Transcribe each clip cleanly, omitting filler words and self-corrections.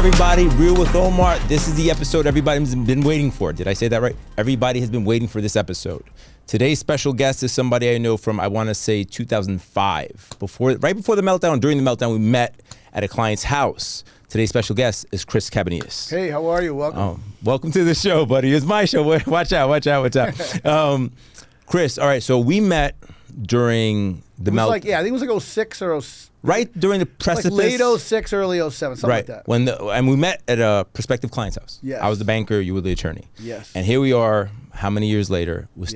everybody? Real with Omar. This is the episode everybody's been waiting for. Did I say that right? Everybody has been waiting for this episode. Today's special guest is somebody I know from, I want to say, 2005. Right before the meltdown, during the meltdown, we met at a client's house. Today's special guest is Chris Cabanillas. Hey, how are you? Welcome. Welcome to the show, buddy. It's my show. Watch out. Chris, all right, so we met during the meltdown. I think it was like 06 or 07. Right during the precipice. Like late 06, early 07, something like that. And we met at a prospective client's house. Yes. I was the banker, you were the attorney. Yes. And here we are, how many years later, we're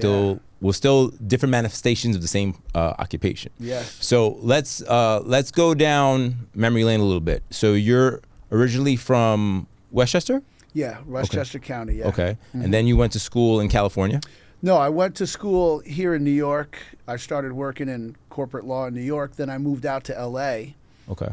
still different manifestations of the same occupation. Yes. So let's go down memory lane a little bit. So you're originally from Westchester? Yeah, Westchester County, yeah. Okay. Mm-hmm. And then you went to school in California? No, I went to school here in New York. I started working in corporate law in New York. Then I moved out to LA. Okay.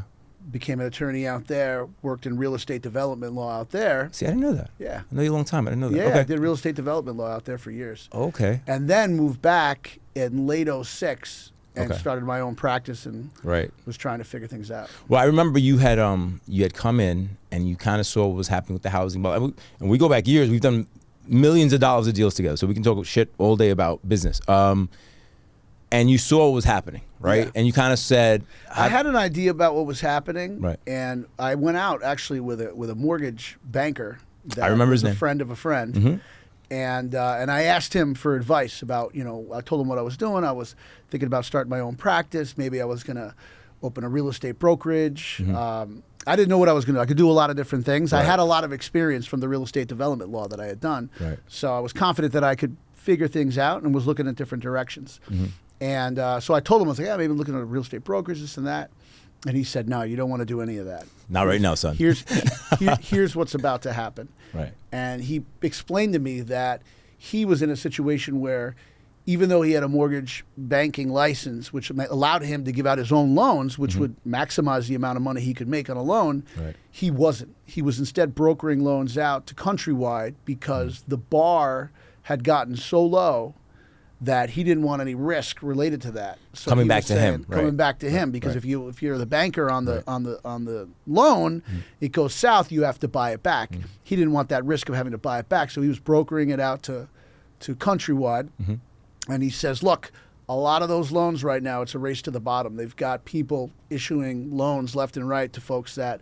Became an attorney out there, worked in real estate development law out there. See, I didn't know that. Yeah. I know you a long time. I didn't know that. Yeah, okay. I did real estate development law out there for years. Okay. And then moved back in late 06 and started my own practice and was trying to figure things out. Well, I remember you had come in and you kind of saw what was happening with the housing bubble. And we go back years. We've done millions of dollars of deals together, so we can talk shit all day about business. And you saw what was happening, right? Yeah. And you kind of said, I had an idea about what was happening, right? And I went out actually with a mortgage banker. That I remember his name. A friend of a friend, mm-hmm. and I asked him for advice about, I told him what I was doing. I was thinking about starting my own practice. Maybe I was going to open a real estate brokerage. Mm-hmm. I didn't know what I was going to do. I could do a lot of different things. Right. I had a lot of experience from the real estate development law that I had done. Right. So I was confident that I could figure things out and was looking at different directions. Mm-hmm. And so I told him, I was like, maybe looking at real estate brokers, this and that. And he said, no, you don't want to do any of that. Not right now, son. Here's what's about to happen. Right. And he explained to me that he was in a situation where even though he had a mortgage banking license, which allowed him to give out his own loans, which mm-hmm. would maximize the amount of money he could make on a loan, he wasn't. He was instead brokering loans out to Countrywide because the bar had gotten so low that he didn't want any risk related to that. So coming back to him, because if you're the banker on the loan, it goes south, you have to buy it back. Mm-hmm. He didn't want that risk of having to buy it back, so he was brokering it out to Countrywide. Mm-hmm. And he says, look, a lot of those loans right now, it's a race to the bottom. They've got people issuing loans left and right to folks that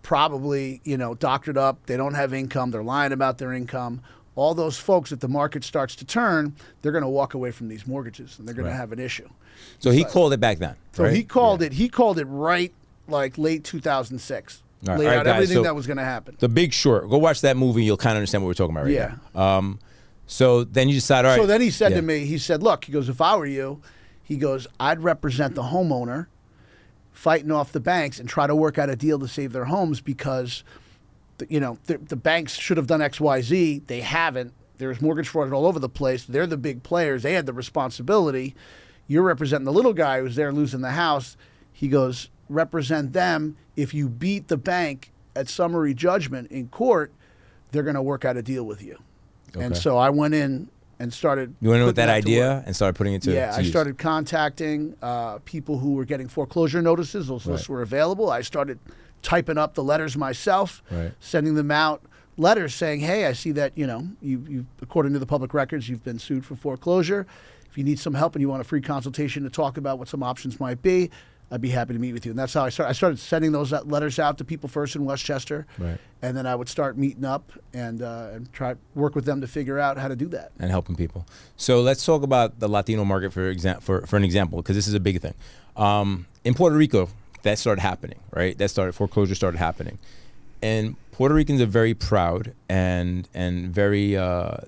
probably, doctored up. They don't have income. They're lying about their income. All those folks, if the market starts to turn, they're going to walk away from these mortgages and they're going to have an issue. So he called it back then. So he called it right like late 2006. Laid out everything that was going to happen. The Big Short. Go watch that movie. You'll kind of understand what we're talking about right now. So then you decide, all right. So then he said to me, he said, look, he goes, if I were you, he goes, I'd represent the homeowner fighting off the banks and try to work out a deal to save their homes because, the banks should have done X, Y, Z. They haven't. There's mortgage fraud all over the place. They're the big players. They had the responsibility. You're representing the little guy who's there losing the house. He goes, represent them. If you beat the bank at summary judgment in court, they're going to work out a deal with you. Okay. And so I went in and started. You went in with that idea and started putting it to I started contacting people who were getting foreclosure notices. Those lists were available. I started typing up the letters myself, sending them out letters saying, hey, I see that, you according to the public records, you've been sued for foreclosure. If you need some help and you want a free consultation to talk about what some options might be, I'd be happy to meet with you. And that's how I started. I started sending those letters out to people first in Westchester, and then I would start meeting up and try work with them to figure out how to do that. And helping people. So let's talk about the Latino market for an example, because this is a big thing. In Puerto Rico, that started happening, right? Foreclosure started happening. And Puerto Ricans are very proud and very,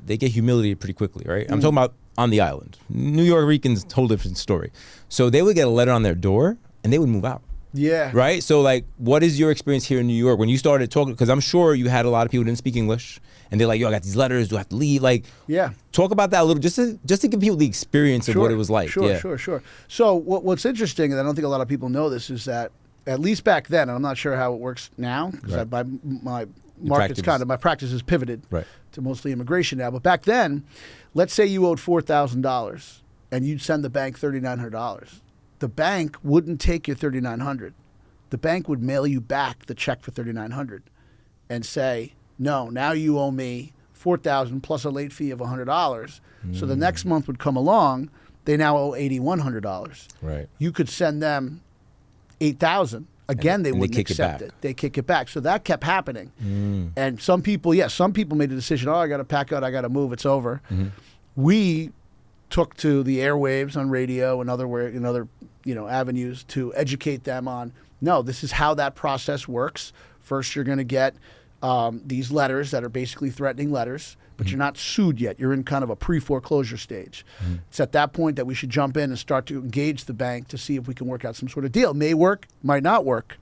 they get humiliated pretty quickly, right? Mm-hmm. I'm talking about on the island. New York Ricans, whole different story. So they would get a letter on their door and they would move out. Yeah. Right? So like, what is your experience here in New York when you started talking? Because I'm sure you had a lot of people who didn't speak English and they're like, yo, I got these letters, do I have to leave? Like, talk about that a little, just to give people the experience of what it was like. Sure. So what's interesting, and I don't think a lot of people know this, is that at least back then, and I'm not sure how it works now, because my practice is pivoted to mostly immigration now. But back then, let's say you owed $4,000 and you'd send the bank $3,900. The bank wouldn't take your $3,900. The bank would mail you back the check for $3,900. and say, no, now you owe me $4,000 plus a late fee of $100. So the next month would come along, they now owe $8,100. Right. You could send them $8,000. Again, they wouldn't accept it. They kick it back. So that kept happening. And some people made the decision, I got to pack out, I got to move, it's over. We took to the airwaves on radio and other avenues to educate them on, no, this is how that process works. First, you're going to get these letters that are basically threatening letters, but you're not sued yet. You're in kind of a pre-foreclosure stage. It's at that point that we should jump in and start to engage the bank to see if we can work out some sort of deal. It may work, might not work.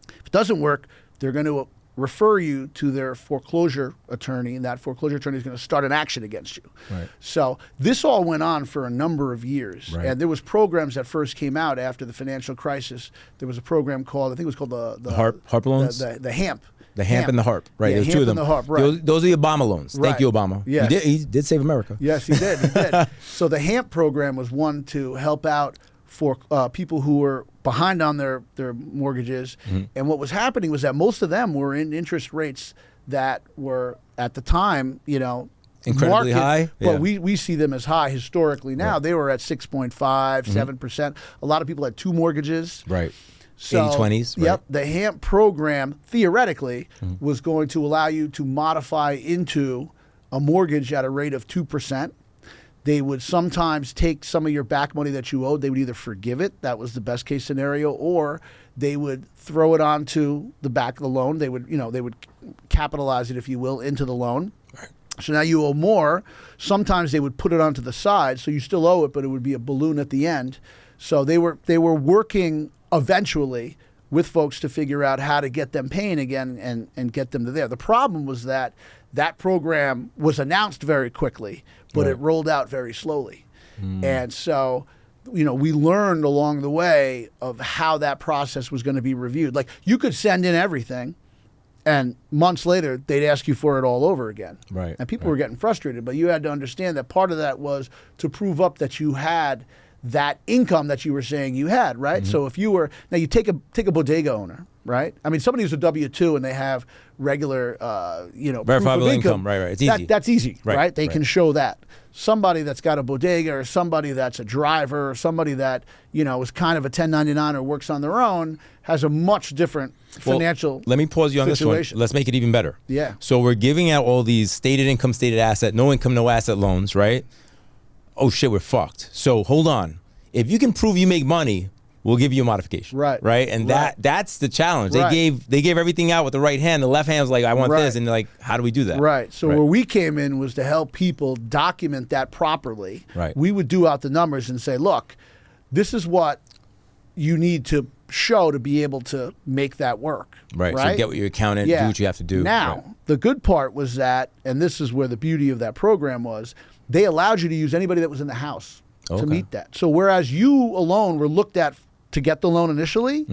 If it doesn't work, they're going to refer you to their foreclosure attorney, and that foreclosure attorney is going to start an action against you. Right. So this all went on for a number of years. Right. And there was programs that first came out after the financial crisis. There was a program called, I think it was called the HARP loans? The HAMP. The HAMP and the HARP, right? Yeah, There's HAMP two of them. and the HARP, right. Those are the Obama loans. Right. Thank you, Obama. Yes. He did save America. Yes, he did. He did. So the HAMP program was one to help out for people who were behind on their mortgages. And what was happening was that most of them were in interest rates that were, at the time, Incredibly high? Well, we see them as high historically now. Right. They were at 6.5, 7%. A lot of people had two mortgages. Right. So, 80/20s. Right. Yep. The HAMP program, theoretically, was going to allow you to modify into a mortgage at a rate of 2%. They would sometimes take some of your back money that you owed. They would either forgive it, that was the best case scenario, or they would throw it onto the back of the loan. They would, they would capitalize it, if you will, into the loan. Right. So now you owe more. Sometimes they would put it onto the side, so you still owe it, but it would be a balloon at the end. So they were working eventually with folks to figure out how to get them paying again and get them to there. The problem was that program was announced very quickly, but it rolled out very slowly. And so, we learned along the way of how that process was going to be reviewed. Like, you could send in everything, and months later, they'd ask you for it all over again. Right. And people were getting frustrated, but you had to understand that part of that was to prove up that you had that income that you were saying you had, right? So if you were, now you take a bodega owner, right? I mean, somebody who's a W-2 and they have regular, verifiable income, right? It's easy. That's easy, right? They right. can show that. Somebody that's got a bodega, or somebody that's a driver, or somebody that is kind of a 1099 or works on their own, has a much different financial. Let me pause you on situation. this one. Let's make it even better. Yeah. So we're giving out all these stated income, stated asset, no income, no asset loans, right? Oh shit, we're fucked. So hold on. If you can prove you make money, we'll give you a modification. Right. Right? And that's the challenge. Right. They gave everything out with the right hand. The left hand's like, I want this. And they're like, how do we do that? Right. So where we came in was to help people document that properly. Right. We would do out the numbers and say, look, this is what you need to show to be able to make that work. Right. So get what your accountant, do what you have to do. Now, the good part was that, and this is where the beauty of that program was, they allowed you to use anybody that was in the house to meet that. So whereas you alone were looked at to get the loan initially,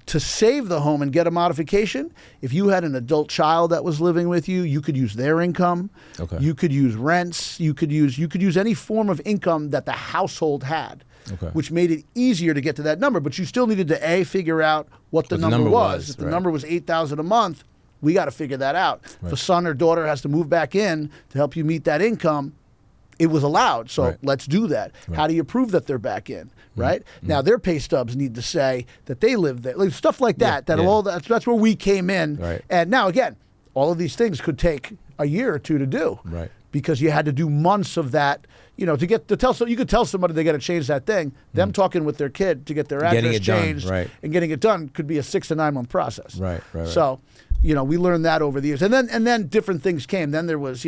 to save the home and get a modification, if you had an adult child that was living with you, you could use their income. Okay. You could use rents. You could use any form of income that the household had. Okay. Which made it easier to get to that number. But you still needed to figure out what the number was. If the number was $8,000 a month, we got to figure that out. If a son or daughter has to move back in to help you meet that income, it was allowed. So let's do that. How do you prove that they're back in? Right? Now their pay stubs need to say that they live there. Like, stuff like that. That's where we came in. Right. And now again, all of these things could take a year or two to do. Right. Because you had to do months of that, you could tell somebody they got to change that thing. Them talking with their kid to get their address changed and getting it done could be a 6 to 9 month process. Right. So, we learned that over the years, and then different things came. Then there was,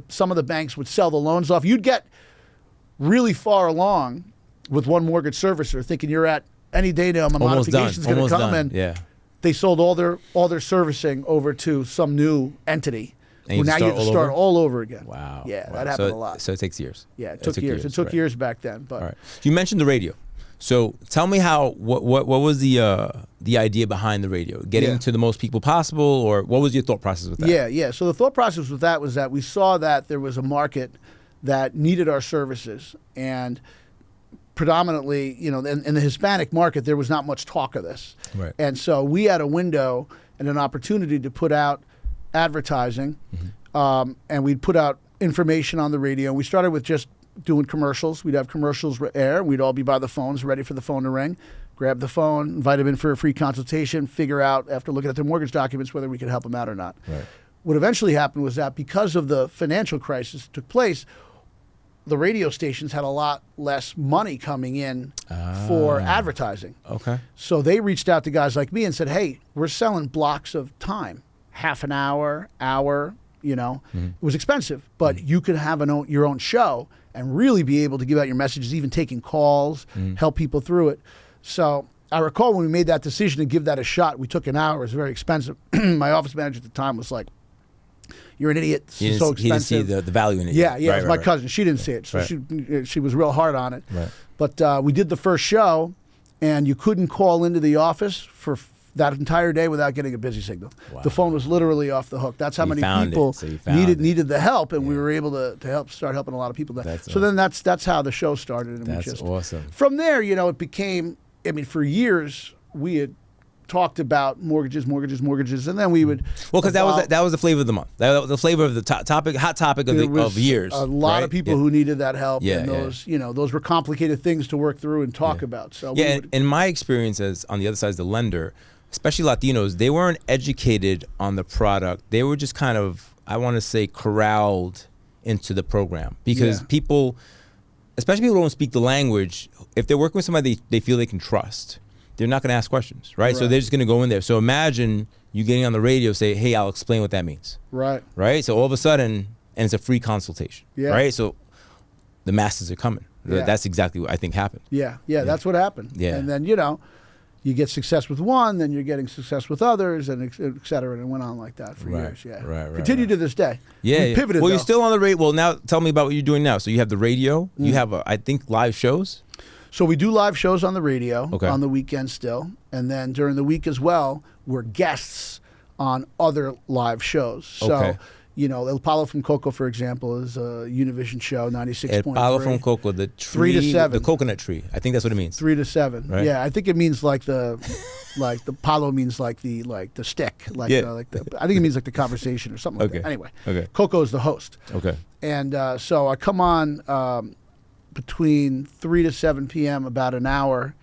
some of the banks would sell the loans off. You'd get really far along with one mortgage servicer, thinking you're at any day now, my modification's going to come, and they sold all their servicing over to some new entity. And now you have to start all over again. Wow. Yeah, that happened a lot. So it takes years. Yeah, it took years. It took years back then. But all right. You mentioned the radio. So tell me what was the idea behind the radio? Getting to the most people possible, or what was your thought process with that? Yeah. So the thought process with that was that we saw that there was a market that needed our services, and predominantly, in the Hispanic market, there was not much talk of this. Right. And so we had a window and an opportunity to put out advertising, and we'd put out information on the radio. We started with just doing commercials. We'd have commercials air. We'd all be by the phones, ready for the phone to ring. Grab the phone, invite them in for a free consultation, figure out, after looking at their mortgage documents, whether we could help them out or not. Right. What eventually happened was that because of the financial crisis that took place, the radio stations had a lot less money coming in for advertising. Okay. So they reached out to guys like me and said, hey, we're selling blocks of time, half an hour, you know. It was expensive, but you could have your own show and really be able to give out your messages, even taking calls, help people through it. So I recall when we made that decision to give that a shot, we took an hour. It was very expensive. My office manager at the time was like, you're an idiot. It's so expensive. He didn't see the value in it. Yeah, it was my cousin. She didn't see it, so she was real hard on it. Right. But we did the first show, and you couldn't call into the office for that entire day without getting a busy signal. Wow. The phone was literally off the hook. That's how many people needed the help, and we were able to start helping a lot of people. Then that's how the show started. And that's awesome. From there, you know, it became. I mean, for years we had talked about mortgages, and then we would. Well, because that was the flavor of the month. That was the flavor of the hot topic of years. A lot of people who needed that help, and those were complicated things to work through and talk about. So in my experience as on the other side as the lender, especially Latinos, they weren't educated on the product. They were just kind of, I want to say, corralled into the program because people, especially people who don't speak the language, if they're working with somebody they feel they can trust, they're not going to ask questions, right? So they're just going to go in there. So imagine you getting on the radio, say, hey, I'll explain what that means. Right? So all of a sudden, and it's a free consultation, right? So the masses are coming. That's exactly what I think happened. Yeah, that's what happened. Yeah. And then, you get success with one, then you're getting success with others, and et cetera, and it went on like that for years. Yeah, continue to this day. Yeah, we pivoted. Well, you're still on the radio. Well, now tell me about what you're doing now. So you have the radio. You have, I think, live shows. So we do live shows on the radio on the weekend still, and then during the week as well, we're guests on other live shows. So. El Palo from Coco, for example, is a Univision show, 96.3. El Palo from Coco, the tree, 3 to 7, the coconut tree. I think that's what it means. 3 to 7. Right? Yeah, I think it means like the palo means like the stick, I think it means like the conversation or something like that. Anyway, Coco is the host. And so I come on between 3 to 7 p.m. about an hour,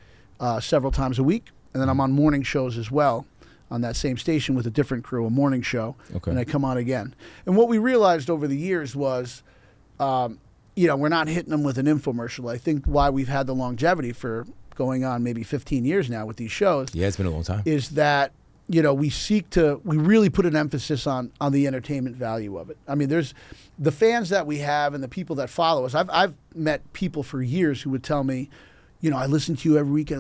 several times a week, and then I'm on morning shows as well. On that same station with a different crew, a morning show, and I come on again. And what we realized over the years was, we're not hitting them with an infomercial. I think why we've had the longevity for going on maybe 15 years now with these shows. Yeah, it's been a long time. Is that, we really put an emphasis on the entertainment value of it. I mean, there's the fans that we have and the people that follow us. I've met people for years who would tell me, I listen to you every weekend,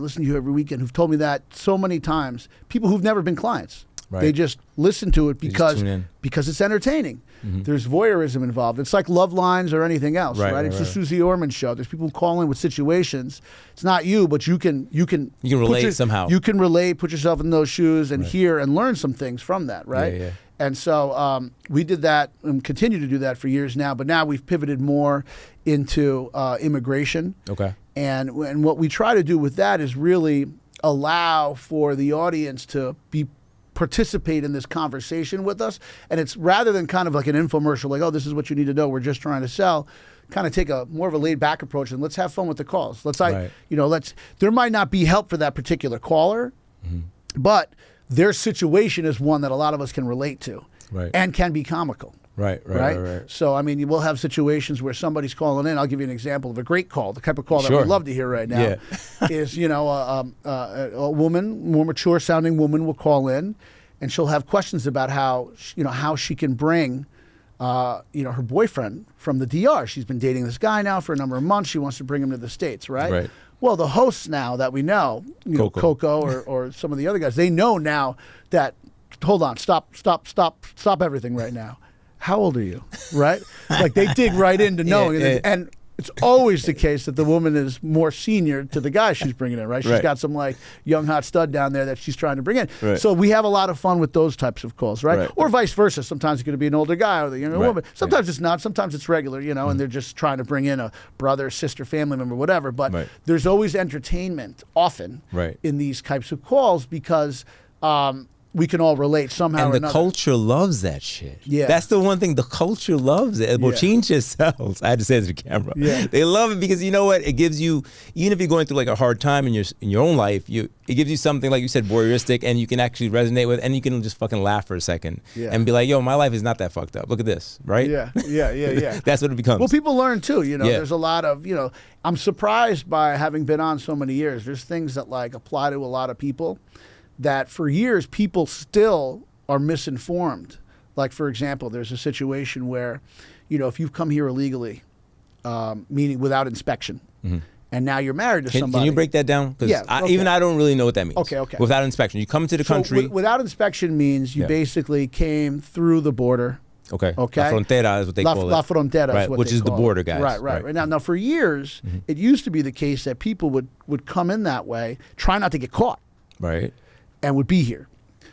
who've told me that so many times. People who've never been clients. Right. They just listen to it because it's entertaining. There's voyeurism involved. It's like Love Lines or anything else, right? It's the Susie Orman show. There's people who call in with situations. It's not you, but you can relate somehow. You can relate, put yourself in those shoes, and hear and learn some things from that, right? Yeah. And so we did that and continue to do that for years now. But now we've pivoted more into immigration. And what we try to do with that is really allow for the audience to participate in this conversation with us. And it's rather than kind of like an infomercial, like, oh, this is what you need to know, we're just trying to sell, kind of take a more of a laid back approach and let's have fun with the calls. There might not be help for that particular caller, but their situation is one that a lot of us can relate to and can be comical. Right. So, I mean, we'll have situations where somebody's calling in. I'll give you an example of a great call, the type of call that we love to hear right now. Is, a woman, more mature sounding woman will call in and she'll have questions about how she can bring, her boyfriend from the DR. She's been dating this guy now for a number of months. She wants to bring him to the States, right? Well, the hosts now that we know, Coco or some of the other guys, they know now that, hold on, stop everything right now. How old are you? Right? Like they dig right into knowing. And it's always the case that the woman is more senior to the guy she's bringing in, right? She's got some like young hot stud down there that she's trying to bring in. So we have a lot of fun with those types of calls, right? Or vice versa. Sometimes it's going to be an older guy or the younger woman. Sometimes it's not. Sometimes it's regular, and they're just trying to bring in a brother, sister, family member, whatever. But there's always entertainment often in these types of calls because we can all relate somehow And or the another. culture loves that shit. Yeah. That's the one thing. The culture loves it. Bochinche sells. I had to say it to the camera. Yeah. They love it because you know what? It gives you, even if you're going through like a hard time in your own life, it gives you something, like you said, voyeuristic, and you can actually resonate with, and you can just fucking laugh for a second and be like, yo, my life is not that fucked up. Look at this, right? Yeah. That's what it becomes. Well, people learn too. There's a lot of, I'm surprised by having been on so many years. There's things that like apply to a lot of people that for years people still are misinformed. Like, for example, there's a situation where, if you've come here illegally, meaning without inspection, and now you're married to somebody. Can you break that down? Because I don't really know what that means. Okay. Without inspection. You come into the country. Without inspection means you basically came through the border. Okay. La frontera is what they call it. La frontera right, is what which they is the call border, it. guys. Right. Now, for years, it used to be the case that people would come in that way, try not to get caught. Right. And would be here.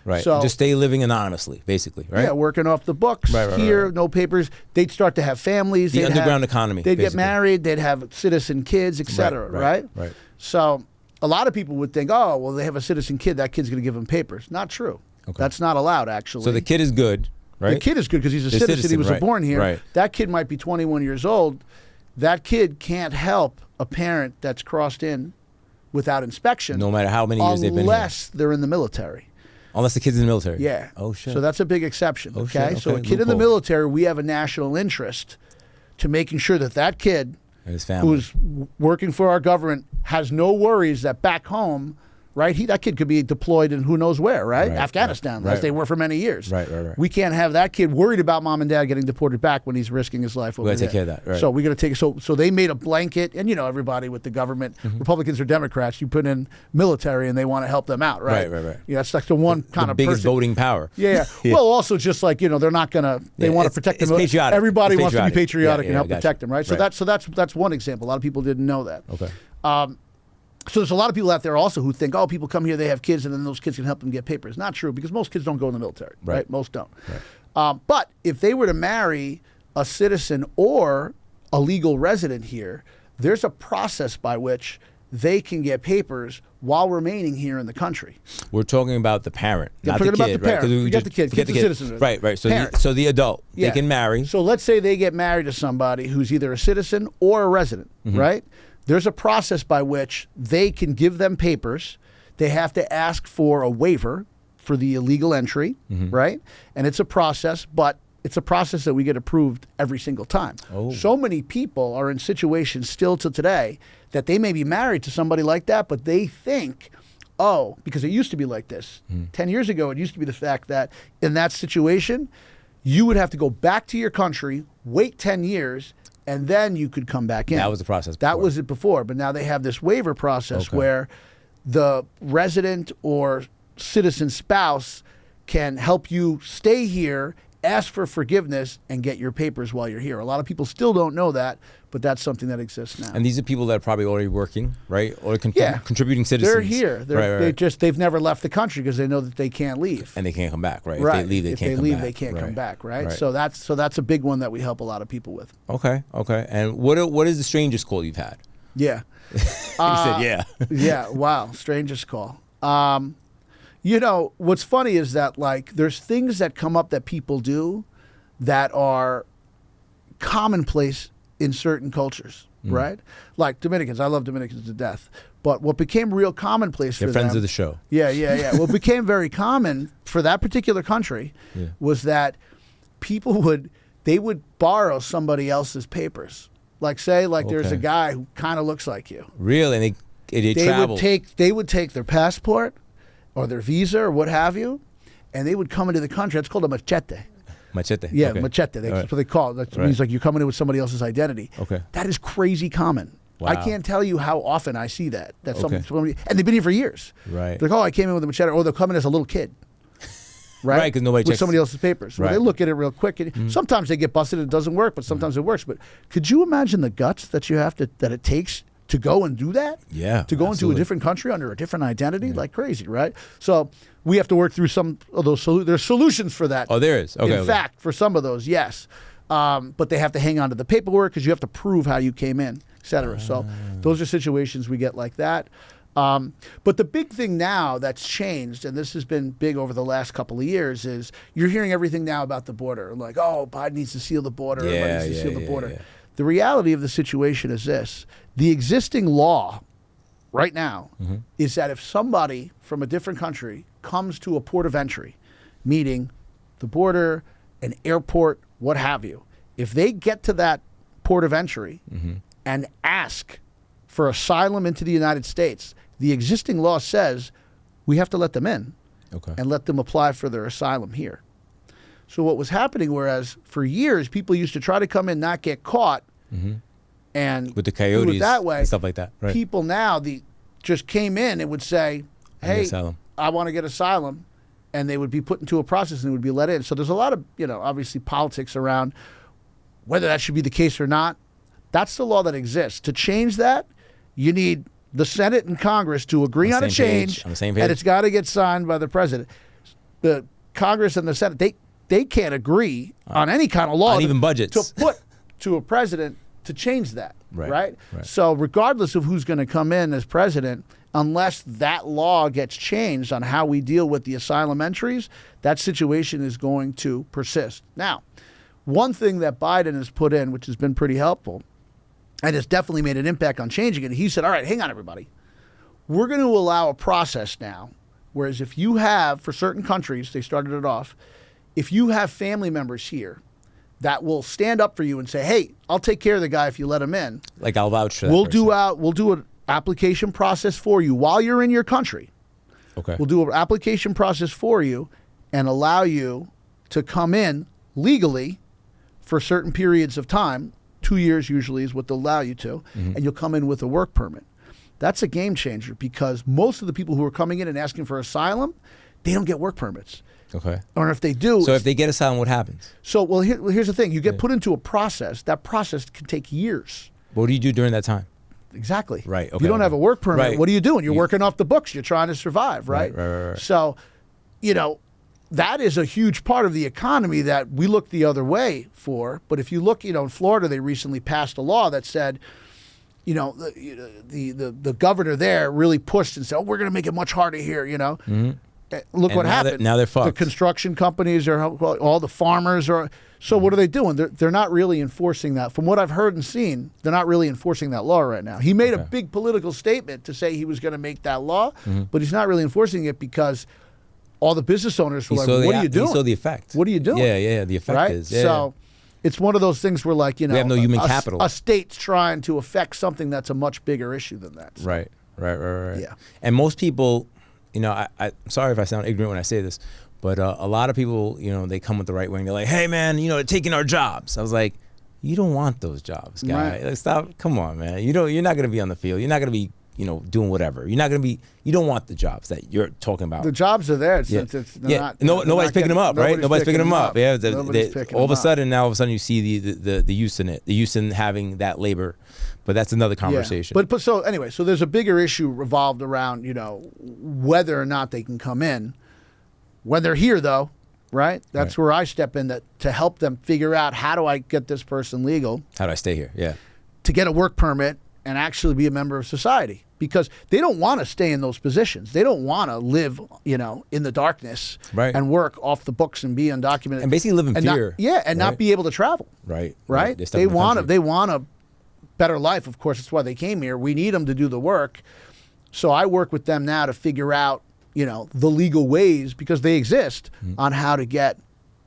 Right. So, just stay living anonymously, basically, right? Yeah, working off the books here, no papers. They'd start to have families. The underground economy. They'd get married. They'd have citizen kids, etc. Right. So a lot of people would think, oh, well, they have a citizen kid. That kid's going to give them papers. Not true. Okay. That's not allowed, actually. So the kid is good, right? The kid is good because he's a citizen. He was born here. Right. That kid might be 21 years old. That kid can't help a parent that's crossed in without inspection. No matter how many years they've been here. Unless they're in the military. Unless the kid's in the military. Yeah. Oh, shit. So that's a big exception. Oh, Okay. Shit. So a kid in the military, we have a national interest to making sure that kid and his family who's working for our government has no worries that back home, right? That kid could be deployed in who knows where, right? Afghanistan, as they were for many years. Right. We can't have that kid worried about mom and dad getting deported back when he's risking his life over there. We got to take care of that. Right. So we got to take. So they made a blanket, and everybody with the government, Republicans or Democrats, you put in military, and they want to help them out, right? Right. That's like the one kind of biggest voting power. Yeah. Well, also just like they're not gonna. They want to protect them. It's patriotic. Everybody wants to be patriotic and help protect them, right? So Right. that's one example. A lot of people didn't know that. Okay. So there's a lot of people out there also who think, oh, people come here, they have kids, and then those kids can help them get papers. Not true, because most kids don't go in the military, right? Most don't. Right. But if they were to marry a citizen or a legal resident here, there's a process by which they can get papers while remaining here in the country. We're talking about the parent, not forget the kid, about the parent. right? Forget the kid. Forget the citizen. Right. So the adult, they can marry. So let's say they get married to somebody who's either a citizen or a resident, right? There's a process by which they can give them papers. They have to ask for a waiver for the illegal entry, right? And it's a process, but it's a process that we get approved every single time. Oh. So many people are in situations still to today that they may be married to somebody like that, but they think, oh, because it used to be like this. 10 years ago, it used to be the fact that in that situation, you would have to go back to your country, wait 10 years, and then you could come back in. That was the process before. That was it before. But now they have this waiver process where the resident or citizen spouse can help you stay here, ask for forgiveness, and get your papers while you're here. A lot of people still don't know that, but that's something that exists now. And these are people that are probably already working, right? Or contributing citizens. They're here. They've never left the country because they know that they can't leave. And they can't come back, right? Right. If they leave, they can't come back. Right? So that's a big one that we help a lot of people with. Okay. And what is the strangest call you've had? Yeah. You said yeah. Yeah. Wow. Strangest call. What's funny is that like there's things that come up that people do that are commonplace in certain cultures, right? Like Dominicans. I love Dominicans to death. But what became real commonplace for them... They're friends of the show. Yeah. What became very common for that particular country was that people would borrow somebody else's papers. Like say there's a guy who kind of looks like you. Really? And they travel. They would take their passport or their visa or what have you, and they would come into the country. It's called a machete. Machete. Yeah, okay. machete. That's what they call it. That means like you're coming in with somebody else's identity. Okay. That is crazy common. Wow. I can't tell you how often I see that. Somebody, and they've been here for years. Right. They're like, oh, I came in with a machete, or they'll come in as a little kid. Right, because nobody with checks somebody else's papers. Well, right. They look at it real quick. And sometimes they get busted and it doesn't work, but sometimes it works. But could you imagine the guts that that it takes to go and do that? Yeah, to go into a different country under a different identity, like crazy, right? So we have to work through some of those. There's solutions for that. Oh, there is. Okay. In fact, for some of those, yes, but they have to hang on to the paperwork because you have to prove how you came in, et cetera. So those are situations we get like that. But the big thing now that's changed, and this has been big over the last couple of years, is you're hearing everything now about the border. Like, oh, Biden needs to seal the border. Everybody needs to seal the border. Yeah. The reality of the situation is this. The existing law right now is that if somebody from a different country comes to a port of entry, meaning the border, an airport, what have you, if they get to that port of entry and ask for asylum into the United States, the existing law says we have to let them in and let them apply for their asylum here. So what was happening, whereas for years people used to try to come in, not get caught, and with the coyotes do it that way, and stuff like that. Right. People now just came in and would say, hey, I want to get asylum, and they would be put into a process and they would be let in. So there's a lot of, obviously politics around whether that should be the case or not. That's the law that exists. To change that, you need the Senate and Congress to agree on a change, on the same page. and it's got to get signed by the president. The Congress and the Senate, they can't agree on any kind of law, not even budgets, to put to a president to change that, right? Right. So regardless of who's going to come in as president, unless that law gets changed on how we deal with the asylum entries, that situation is going to persist. Now, one thing that Biden has put in, which has been pretty helpful, and it's definitely made an impact on changing it, he said, all right, hang on, everybody. We're going to allow a process now, whereas if you have, for certain countries, they started it off, if you have family members here that will stand up for you and say, hey, I'll take care of the guy if you let him in. Like, I'll vouch for that We'll do an application process for you while you're in your country. Okay. We'll do an application process for you and allow you to come in legally for certain periods of time. 2 years usually is what they'll allow you to, and you'll come in with a work permit. That's a game changer because most of the people who are coming in and asking for asylum, they don't get work permits. Okay. Or if they do. So if they get asylum, what happens? So, here's the thing. You get put into a process. That process can take years. What do you do during that time? Exactly. Right. Okay. If you don't have a work permit, right. What are you doing? You're working off the books. You're trying to survive, right? Right. So, that is a huge part of the economy that we look the other way for. But if you look, in Florida, they recently passed a law that said, the governor there really pushed and said, oh, we're going to make it much harder here, Look what happened. Now they're fucked. The construction companies are, all the farmers are. So what are they doing? They're not really enforcing that. From what I've heard and seen, they're not really enforcing that law right now. He made a big political statement to say he was going to make that law, but he's not really enforcing it because all the business owners were like, what are you doing? He saw the effect. What are you doing? Yeah, the effect is. Yeah, so it's one of those things where, we have no human capital. A state's trying to affect something that's a much bigger issue than that. So. Right. Yeah. And most people, I'm sorry if I sound ignorant when I say this, but a lot of people, they come with the right wing. They're like, hey, man, they're taking our jobs. I was like, you don't want those jobs, guy. Right. Like, stop. Come on, man. You're not going to be on the field. You're not going to be, doing whatever. You're not going to be, you don't want the jobs that you're talking about. The jobs are there. Nobody's picking them up, right? Nobody's picking them up. Yeah. All of a sudden, you see the use in it, the use in having that labor. But that's another conversation. Yeah. But so anyway, so there's a bigger issue revolved around, whether or not they can come in. When they're here, though, right? That's where I step in to help them figure out, how do I get this person legal? How do I stay here? Yeah. To get a work permit and actually be a member of society. Because they don't want to stay in those positions. They don't want to live, in the darkness and work off the books and be undocumented. And basically live in fear. Not be able to travel. Right. They want a better life. Of course, that's why they came here. We need them to do the work. So I work with them now to figure out, the legal ways, because they exist, on how to get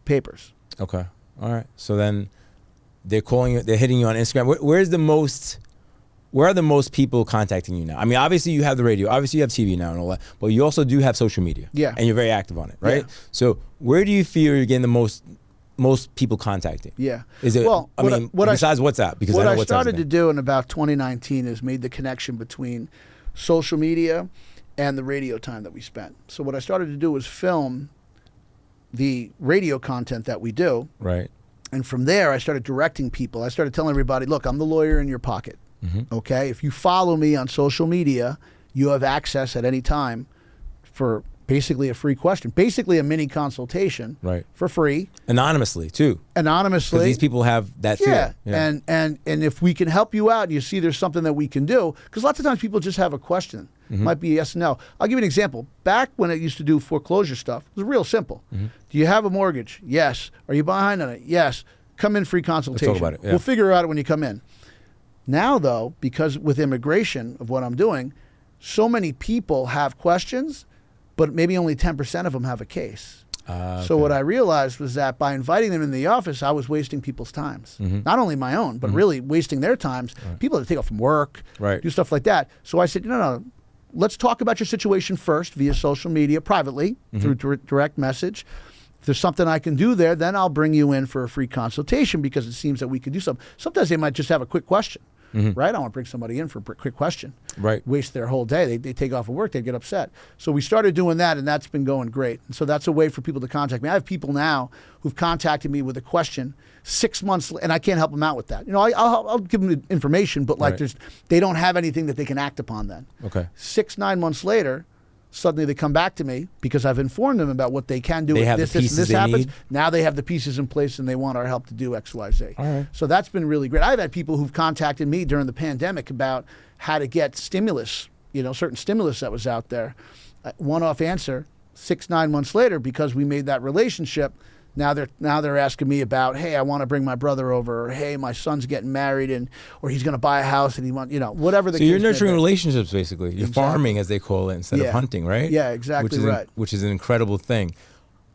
papers. Okay. All right. So then they're hitting you on Instagram. Where are the most people contacting you now? I mean, obviously you have the radio, obviously you have TV now and all that, but you also do have social media. Yeah. And you're very active on it, right? Yeah. So where do you feel you're getting the most people contacting? Yeah. Is it, besides WhatsApp? Because what I know I started WhatsApp's to do in about 2019 is made the connection between social media and the radio time that we spent. So what I started to do was film the radio content that we do. Right. And from there, I started directing people. I started telling everybody, look, I'm the lawyer in your pocket. Okay? If you follow me on social media, you have access at any time for basically a free question, basically a mini consultation, Right. for free, Anonymously too. anonymously. Because these people have that fear. Yeah. And if we can help you out, and you see there's something that we can do, because lots of times people just have a question. Might be yes, no. I'll give you an example. Back when I used to do foreclosure stuff, it was real simple. Do you have a mortgage? Yes. Are you behind on it? Yes. Come in, free consultation. Let's talk about it. Yeah. We'll figure it out when you come in. Now, though, because with immigration of what I'm doing, so many people have questions, but maybe only 10% of them have a case. So what I realized was that by inviting them in the office, I was wasting people's times. Not only my own, but really wasting their times. People that take off from work, do stuff like that. So I said, no, let's talk about your situation first via social media, privately, through direct message. If there's something I can do there, then I'll bring you in for a free consultation, because it seems that we could do something. Sometimes they might just have a quick question. Right? I don't want to bring somebody in for a quick question. Right. Waste their whole day. They take off of work, they get upset. So we started doing that, and that's been going great. And so that's a way for people to contact me. I have people now who've contacted me with a question 6 months, and I can't help them out with that. I'll give them information, but like they don't have anything that they can act upon then. Okay. 6-9 months later, suddenly they come back to me because I've informed them about what they can do. They if have this, the this, and pieces this they happens. need. Now they have the pieces in place, and they want our help to do X, Y, Z. All right. So that's been really great. I've had people who've contacted me during the pandemic about how to get stimulus, certain stimulus that was out there. One-off answer, 6-9 months later, because we made that relationship. Now they're asking me about, hey, I want to bring my brother over, or hey, my son's getting married, or he's going to buy a house and he wants, whatever the case. So you're may nurturing be. relationships, basically. You're farming, as they call it, instead of hunting, right? Yeah, exactly right. Which is an incredible thing.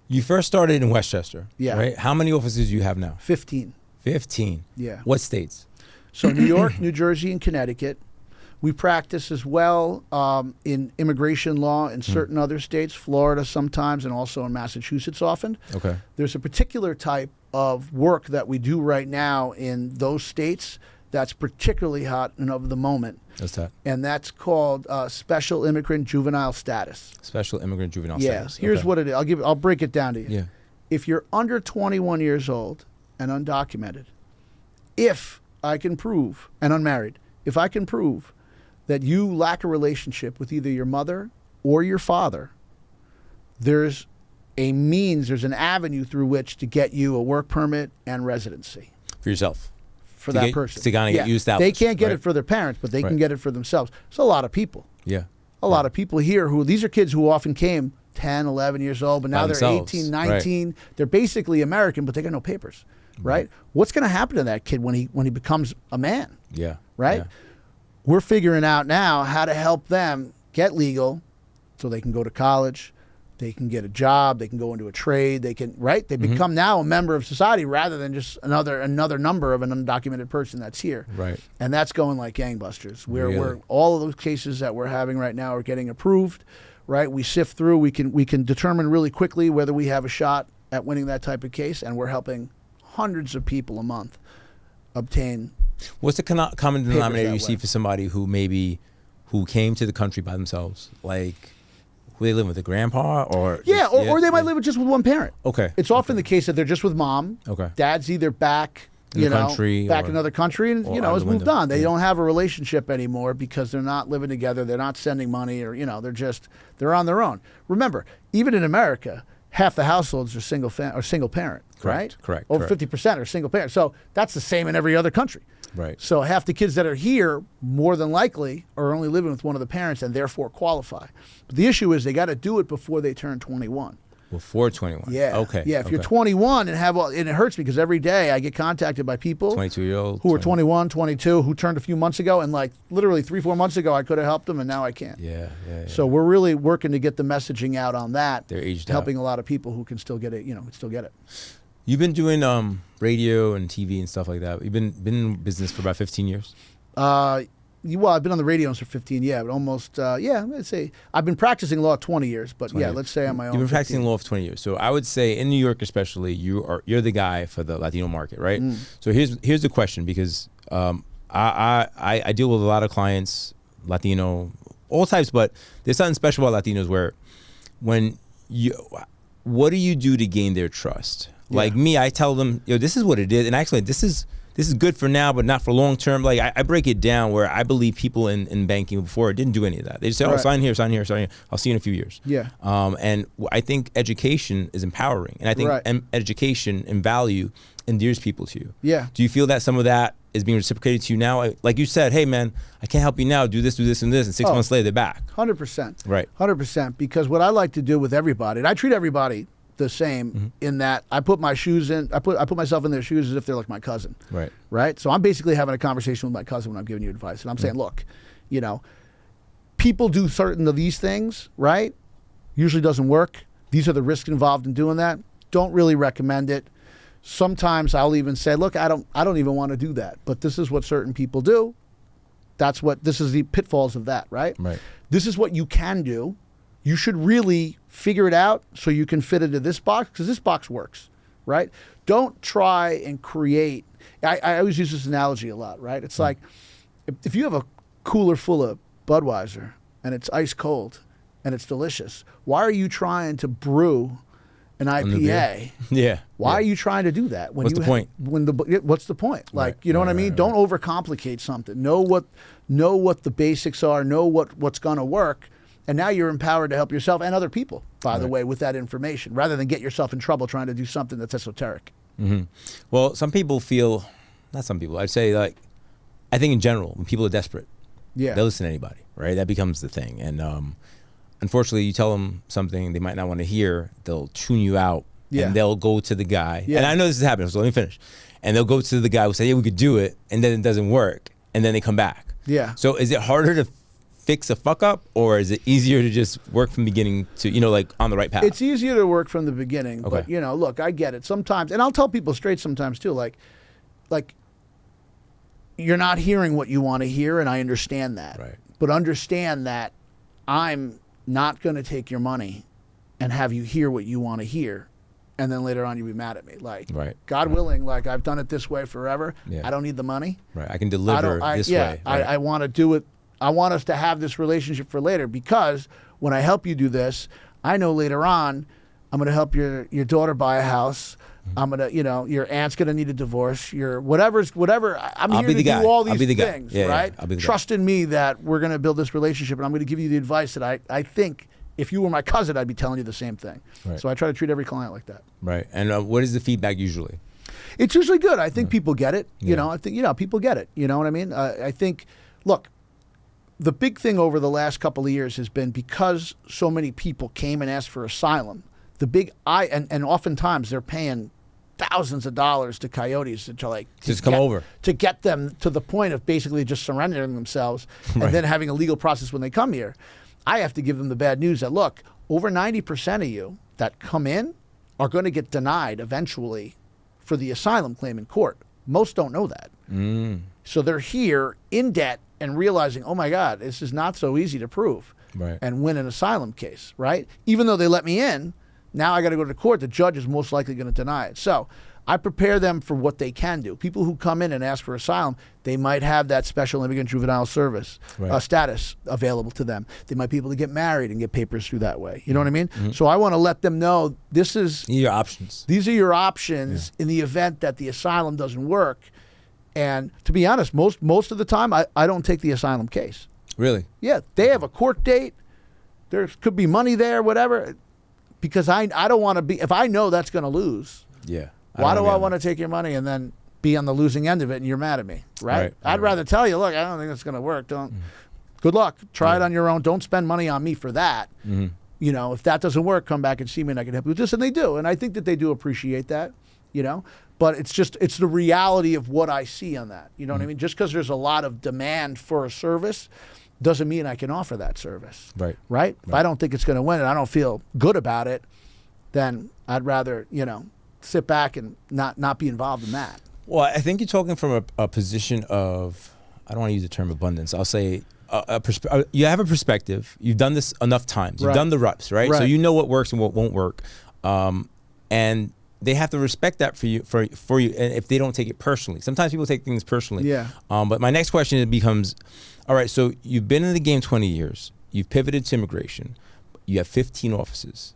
You first started in Westchester, right? How many offices do you have now? 15. 15. Yeah. What states? So New York, New Jersey, and Connecticut. We practice as well in immigration law in certain other states, Florida sometimes, and also in Massachusetts often. Okay. There's a particular type of work that we do right now in those states that's particularly hot and of the moment. What's that? And that's called special immigrant juvenile status. Special immigrant juvenile status. Yes. Here's what it is. I'll break it down to you. Yeah. If you're under 21 years old and undocumented, if I can prove, and unmarried, if I can prove that you lack a relationship with either your mother or your father, there's an avenue through which to get you a work permit and residency. For yourself. For that person. To kind of get you established. They can't get it for their parents, but they can get it for themselves. It's a lot of people. Yeah. A lot of people here these are kids who often came 10, 11 years old, but now they're themselves. 18, 19. Right. They're basically American, but they got no papers, right? What's going to happen to that kid when he becomes a man? Yeah. Right? Yeah. We're figuring out now how to help them get legal so they can go to college, they can get a job, they can go into a trade, they can, right? They become now a member of society rather than just another number of an undocumented person that's here. Right. And that's going like gangbusters. We're all of those cases that we're having right now are getting approved, right? We sift through, we can determine really quickly whether we have a shot at winning that type of case, and we're helping hundreds of people a month obtain. What's the common denominator you see for somebody who came to the country by themselves? Like, who they live with, a grandpa or? Or they might live just with one parent. Okay. It's often the case that they're just with mom. Okay. Dad's either back, in another country and, has moved on. They Yeah. don't have a relationship anymore because they're not living together. They're not sending money or, they're on their own. Remember, even in America, half the households are single parent, right? Correct. Over 50% are single parent. So that's the same in every other country. Right. So half the kids that are here, more than likely, are only living with one of the parents and therefore qualify. But the issue is they got to do it before they turn 21. Before 21. Yeah. Okay. Yeah. If you're 21 and it hurts me because every day I get contacted by people 22-year-olds who are 21, 22, who turned a few months ago, and like literally 3-4 months ago I could have helped them and now I can't. Yeah. So we're really working to get the messaging out on that. They're aged helping out. A lot of people who can still get it, still get it. You've been doing radio and TV and stuff like that. You've been in business for about 15 years? Well, I've been on the radio for 15, but almost, let's say, I've been practicing law 20 years, but 20 years. Let's say on my own. You've been practicing law for 20 years. So I would say in New York especially, you're the guy for the Latino market, right? So here's the question, because I deal with a lot of clients, Latino, all types, but there's something special about Latinos where what do you do to gain their trust? Like me, I tell them, this is what it is, and actually this is this is good for now, but not for long term. Like I break it down where I believe people in banking before didn't do any of that. They just say, oh, sign here, sign here, sign here. I'll see you in a few years. Yeah. And I think education is empowering. And I think education and value endears people to you. Yeah. Do you feel that some of that is being reciprocated to you now? Like you said, hey, man, I can't help you now. Do this, and this. And 6 months later, they're back. 100%. Right. 100%. Because what I like to do with everybody, and I treat everybody the same in that I put my shoes in, I put myself in their shoes as if they're like my cousin. Right. Right. So I'm basically having a conversation with my cousin when I'm giving you advice. And I'm saying, look, you know, people do certain of these things, right? Usually doesn't work. These are the risks involved in doing that. Don't really recommend it. Sometimes I'll even say, look, I don't even want to do that, but this is what certain people do. This is the pitfalls of that, right? Right. This is what you can do. You should really figure it out so you can fit into this box, because this box works, right? Don't try and create. I always use this analogy a lot, right? It's like if you have a cooler full of Budweiser and it's ice cold and it's delicious, why are you trying to brew an IPA? Yeah. Why are you trying to do that? What's the point? What's the point? Like, you know what I mean? Don't overcomplicate something. Know what the basics are. Know what's going to work. And now you're empowered to help yourself and other people, by the way, with that information, rather than get yourself in trouble trying to do something that's esoteric. Mm-hmm. Well, some people feel, not some people, I'd say, like, I think in general, when people are desperate, they'll listen to anybody, right? That becomes the thing. And unfortunately, you tell them something they might not want to hear, they'll tune you out, and they'll go to the guy. And I know this is happening, so let me finish. And they'll go to the guy who say, yeah, we could do it, and then it doesn't work, and then they come back. Yeah. So is it harder to fix a fuck up, or is it easier to just work from the beginning to, like on the right path? It's easier to work from the beginning, but look, I get it sometimes, and I'll tell people straight sometimes too, like you're not hearing what you want to hear, and I understand that. Right. But understand that I'm not going to take your money and have you hear what you want to hear, and then later on you'll be mad at me. Like, God willing, like I've done it this way forever. Yeah. I don't need the money. Right. I can deliver this way. Right. I want to do it. I want us to have this relationship for later, because when I help you do this, I know later on I'm going to help your daughter buy a house. I'm going to, your aunt's going to need a divorce. Whatever. I'm here to do all these things, right? I'll be the Trust in me that we're going to build this relationship, and I'm going to give you the advice that I think if you were my cousin, I'd be telling you the same thing. Right. So I try to treat every client like that. Right. And what is the feedback usually? It's usually good. I think people get it. I think, people get it. You know what I mean? I think, look, the big thing over the last couple of years has been, because so many people came and asked for asylum, and oftentimes they're paying thousands of dollars to coyotes to get them to the point of basically just surrendering themselves and then having a legal process when they come here. I have to give them the bad news that, look, over 90% of you that come in are going to get denied eventually for the asylum claim in court. Most don't know that. So they're here in debt and realizing, oh my God, this is not so easy to prove and win an asylum case, right? Even though they let me in, now I got to go to court. The judge is most likely going to deny it. So I prepare them for what they can do. People who come in and ask for asylum, they might have that special immigrant juvenile service status available to them. They might be able to get married and get papers through that way. You know what I mean? Mm-hmm. So I want to let them know these are your options. These are your options in the event that the asylum doesn't work. And to be honest, most of the time, I don't take the asylum case. Really? Yeah. They have a court date. There could be money there, whatever. Because I don't want to be, if I know that's going to lose. Yeah. Why do I want to take your money and then be on the losing end of it and you're mad at me, right? I'd rather tell you, look, I don't think it's going to work. Good luck. Try it on your own. Don't spend money on me for that. Mm-hmm. If that doesn't work, come back and see me and I can help you with this. And they do. And I think that they do appreciate that, But it's the reality of what I see on that. You know what I mean? Just because there's a lot of demand for a service doesn't mean I can offer that service. Right? If I don't think it's going to win and I don't feel good about it, then I'd rather, sit back and not be involved in that. Well, I think you're talking from a position of, I don't want to use the term abundance. I'll say you have a perspective. You've done this enough times. You've done the reps, right? So you know what works and what won't work. And they have to respect that for you, and if they don't take it personally. Sometimes people take things personally. Yeah. But my next question becomes, all right, so you've been in the game 20 years. You've pivoted to immigration. You have 15 offices.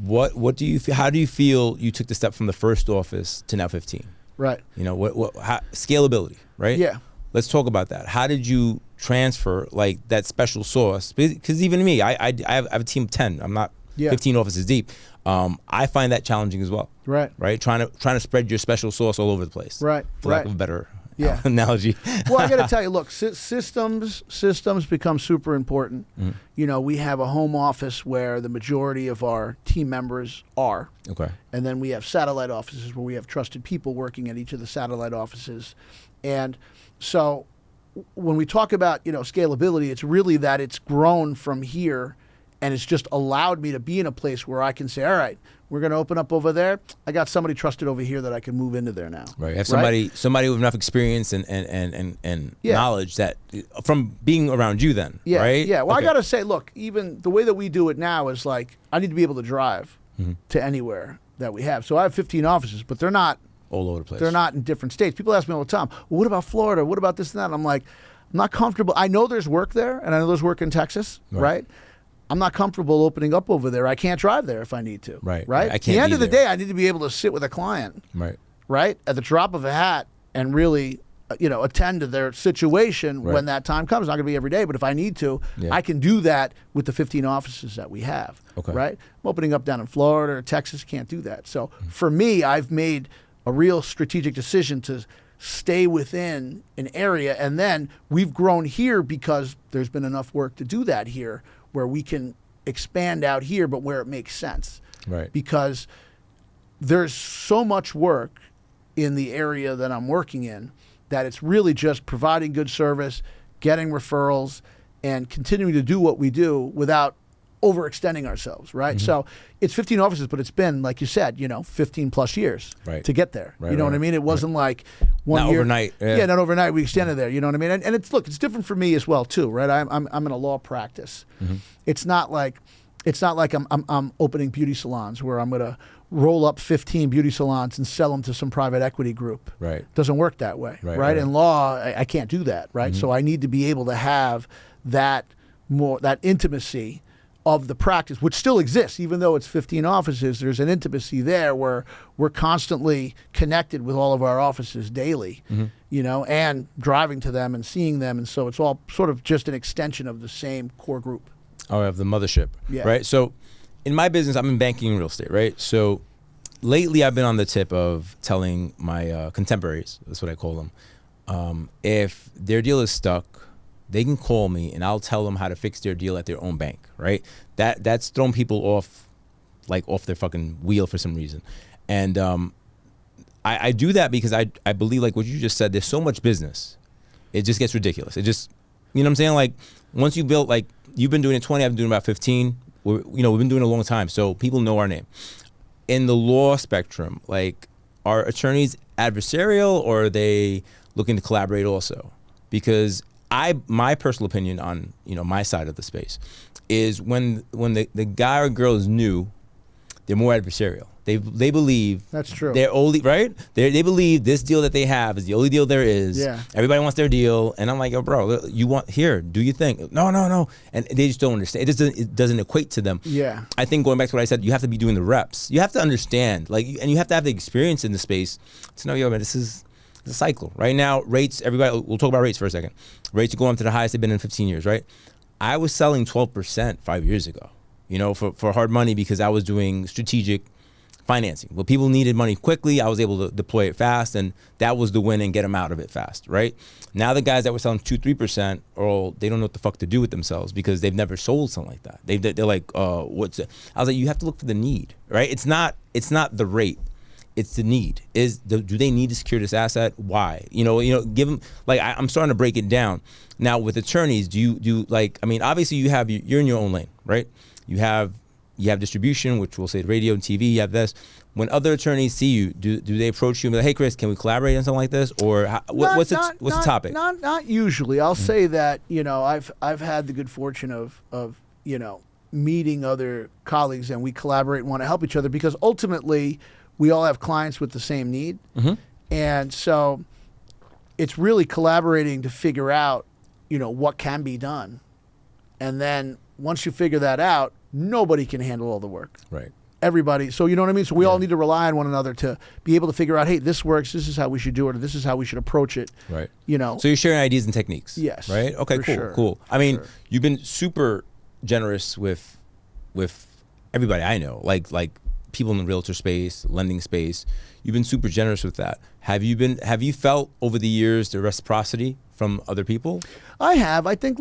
What do you feel? How do you feel you took the step from the first office to now 15? Right. Scalability, right? Yeah. Let's talk about that. How did you transfer like that special sauce? Because even me, I have a team of 10. I'm not 15 offices deep. I find that challenging as well. Right. Right. Trying to spread your special sauce all over the place. Right. For lack of a better Yeah. analogy. Well, I got to tell you, look, systems become super important. We have a home office where the majority of our team members are. Okay. And then we have satellite offices where we have trusted people working at each of the satellite offices. And so when we talk about, scalability, it's really that it's grown from here, and it's just allowed me to be in a place where I can say, all right, we're going to open up over there. I got somebody trusted over here that I can move into there now. Right. Have somebody with enough experience and knowledge that from being around you then, right? Yeah. Well, I got to say, look, even the way that we do it now is like, I need to be able to drive to anywhere that we have. So I have 15 offices, but they're not all over the place. They're not in different states. People ask me all the time, well, what about Florida? What about this and that? I'm like, I'm not comfortable. I know there's work there, and I know there's work in Texas, right? I'm not comfortable opening up over there. I can't drive there if I need to. Right. I can't. At the end of the day, I need to be able to sit with a client. Right. At the drop of a hat and really, attend to their situation when that time comes. It's not going to be every day, but if I need to, I can do that with the 15 offices that we have. Okay. Right. I'm opening up down in Florida or Texas. Can't do that. So for me, I've made a real strategic decision to stay within an area, and then we've grown here because there's been enough work to do that here, where we can expand out here, but where it makes sense. Right. Because there's so much work in the area that I'm working in that it's really just providing good service, getting referrals, and continuing to do what we do without overextending ourselves, right? So it's 15 offices, but it's been, like you said, 15 plus years to get there. You know what I mean? It wasn't like one year. Overnight. Yeah, not overnight. We extended there. You know what I mean? And it's different for me as well too, right? I'm in a law practice. It's not like I'm opening beauty salons where I'm gonna roll up 15 beauty salons and sell them to some private equity group. Right. Doesn't work that way, right? In law, I can't do that, right? So I need to be able to have that intimacy of the practice, which still exists, even though it's 15 offices. There's an intimacy there where we're constantly connected with all of our offices daily, and driving to them and seeing them. And so it's all sort of just an extension of the same core group. Oh, of the mothership, right? So in my business, I'm in banking and real estate, right? So lately I've been on the tip of telling my contemporaries, that's what I call them, if their deal is stuck, they can call me and I'll tell them how to fix their deal at their own bank, right? That's thrown people off their fucking wheel for some reason. And I do that because I believe, like what you just said, there's so much business. It just gets ridiculous. It just, you know what I'm saying? Like once you build, like you've been doing it 20, I've been doing about 15. We've been doing it a long time. So people know our name. In the law spectrum, like are attorneys adversarial or are they looking to collaborate also? Because my personal opinion on my side of the space is when the guy or girl is new, they're more adversarial. They believe that's true. They're only right. They believe this deal that they have is the only deal there is. Yeah. Everybody wants their deal, and I'm like, yo, bro, you want here? Do you think? No, and they just don't understand. It doesn't equate to them. Yeah. I think going back to what I said, you have to be doing the reps. You have to understand, and you have to have the experience in the space to know, yo, man, this is the cycle. Right now, rates. Everybody, we'll talk about rates for a second. Rates are going to the highest they've been in 15 years. Right. I was selling 12% 5 years ago. For hard money because I was doing strategic financing. Well, people needed money quickly. I was able to deploy it fast, and that was the win and get them out of it fast, right? Now the guys that were selling 2-3%, they don't know what the fuck to do with themselves because they've never sold something like that. They're like, what's it? I was like, you have to look for the need, right? It's not the rate. It's the need. Do they need to secure this asset? Why? Give them, like, I'm starting to break it down. Now with attorneys, do you like, I mean, obviously you're in your own lane, right? You have distribution, which we'll say radio and TV. You have this. When other attorneys see you, do they approach you and be like, hey, Chris, can we collaborate on something like this? Or what's the topic? Not usually. I'll say that, I've had the good fortune of meeting other colleagues and we collaborate and want to help each other because ultimately we all have clients with the same need. And so it's really collaborating to figure out, what can be done. And then once you figure that out, nobody can handle all the work. Right. everybody. So you know what I mean? So we all need to rely on one another to be able to figure out, hey, this works, this is how we should do it, or this is how we should approach it. Right. You know. So you're sharing ideas and techniques. Yes. Right? Okay, cool, sure. cool. I mean, you've been super generous with everybody I know, like people in the realtor space, lending space. You've been super generous with that. Have you felt over the years the reciprocity from other people? I have. I think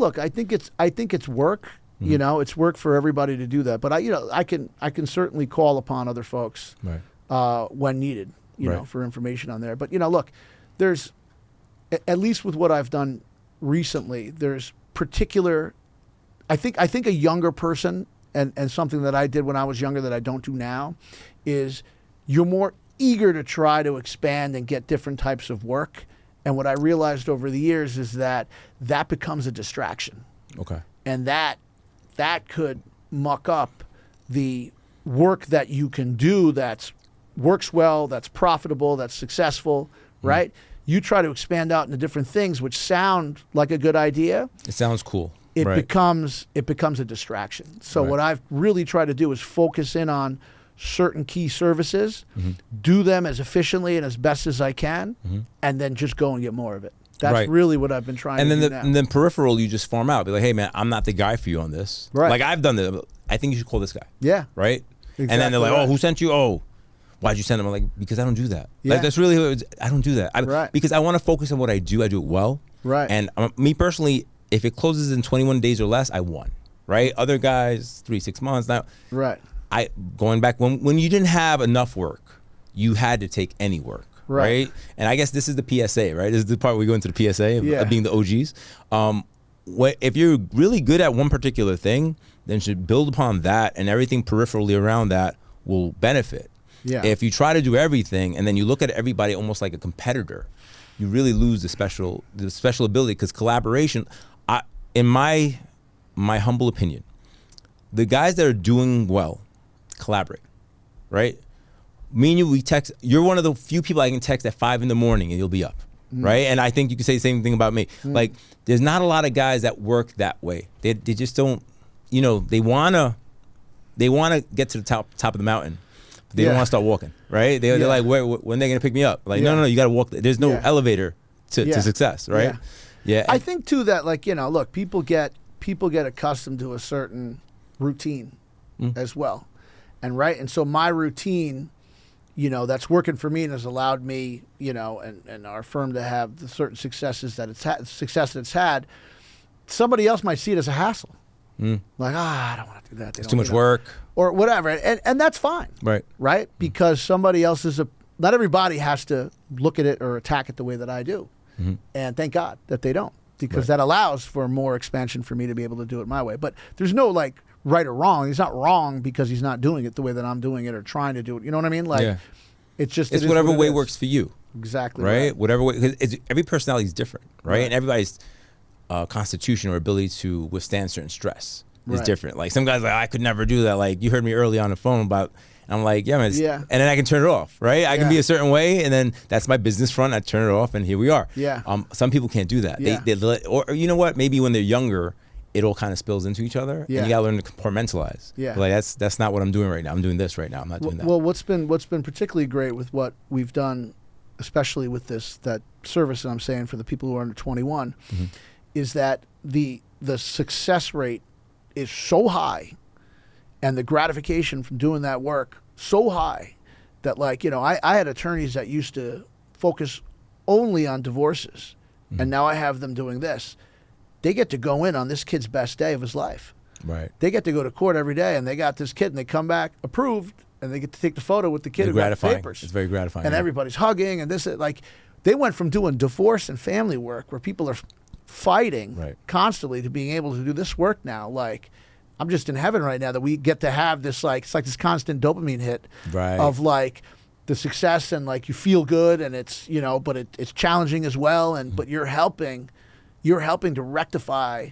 it's work. You know, it's work for everybody to do that. But I can certainly call upon other folks when needed, you know, for information on there. But look, there's, at least with what I've done recently, there's particular, I think a younger person, and something that I did when I was younger that I don't do now, is you're more eager to try to expand and get different types of work. And what I realized over the years is that becomes a distraction. Okay. And that could muck up the work that you can do that's works well, that's profitable, that's successful, right? You try to expand out into different things which sound like a good idea. It sounds cool. It becomes a distraction. So what I've really tried to do is focus in on certain key services, do them as efficiently and as best as I can, and then just go and get more of it. That's really what I've been trying to do now. And then peripheral, you just farm out. Be like, hey, man, I'm not the guy for you on this. Right. Like, I've done this. I think you should call this guy. Yeah. Right? Exactly. And then they're like, oh, who sent you? Oh, why'd you send him? I'm like, because I don't do that. Yeah. Like, that's really who I don't do that. Because I want to focus on what I do. I do it well. Right. And me personally, if it closes in 21 days or less, I won. Right? Other guys, 3-6 months. Now, right. Going back, when you didn't have enough work, you had to take any work. Right. And I guess this is the PSA, right? This is the part where we go into the PSA of being the OGs. If you're really good at one particular thing, then you should build upon that, and everything peripherally around that will benefit. Yeah. If you try to do everything and then you look at everybody almost like a competitor, you really lose the special ability, because collaboration, in my humble opinion, the guys that are doing well collaborate, right? Me and you, we text. You're one of the few people I can text at 5 a.m. and you'll be up, right? And I think you can say the same thing about me. Like, there's not a lot of guys that work that way. They just don't. They wanna get to the top of the mountain. But they don't want to start walking, right? They're like, when they're gonna pick me up? Like, no, you got to walk. There's no elevator to success, right? Yeah. I think too that, like, look, people get accustomed to a certain routine as well, and so my routine, that's working for me and has allowed me, and our firm to have the certain success that it's had. Somebody else might see it as a hassle. Like, I don't want to do that. It's too much work. Or whatever. And that's fine. Right? Because somebody else not everybody has to look at it or attack it the way that I do. And thank God that they don't. Because that allows for more expansion for me to be able to do it my way. But there's no, like, right or wrong. He's not wrong because he's not doing it the way that I'm doing it or trying to do it. You know what I mean? Like, it's whatever way works for you. Exactly. Right? Whatever way. Because every personality is different, right? And everybody's constitution or ability to withstand certain stress is different. Like, some guys are like, I could never do that. Like, you heard me early on the phone about, and I'm like, yeah, man. And then I can turn it off, right? I can be a certain way, and then that's my business front. I turn it off, and here we are. Some people can't do that. They or you know what? Maybe when they're younger, it all kind of spills into each other, and you gotta learn to compartmentalize. Like, that's not what I'm doing right now. I'm doing this right now. I'm not doing that. Well, what's been particularly great with what we've done, especially with that service that I'm saying for the people who are under 21, is that the success rate is so high, and the gratification from doing that work so high, that, like, I had attorneys that used to focus only on divorces, and now I have them doing this. They get to go in on this kid's best day of his life. Right. They get to go to court every day, and they got this kid, and they come back approved, and they get to take the photo with the kid who got the papers. It's very gratifying. And everybody's hugging, and this, like, they went from doing divorce and family work where people are fighting constantly to being able to do this work now. Like, I'm just in heaven right now that we get to have this, like, it's like this constant dopamine hit of, like, the success, and, like, you feel good, and it's, but it's challenging as well, and but you're helping to rectify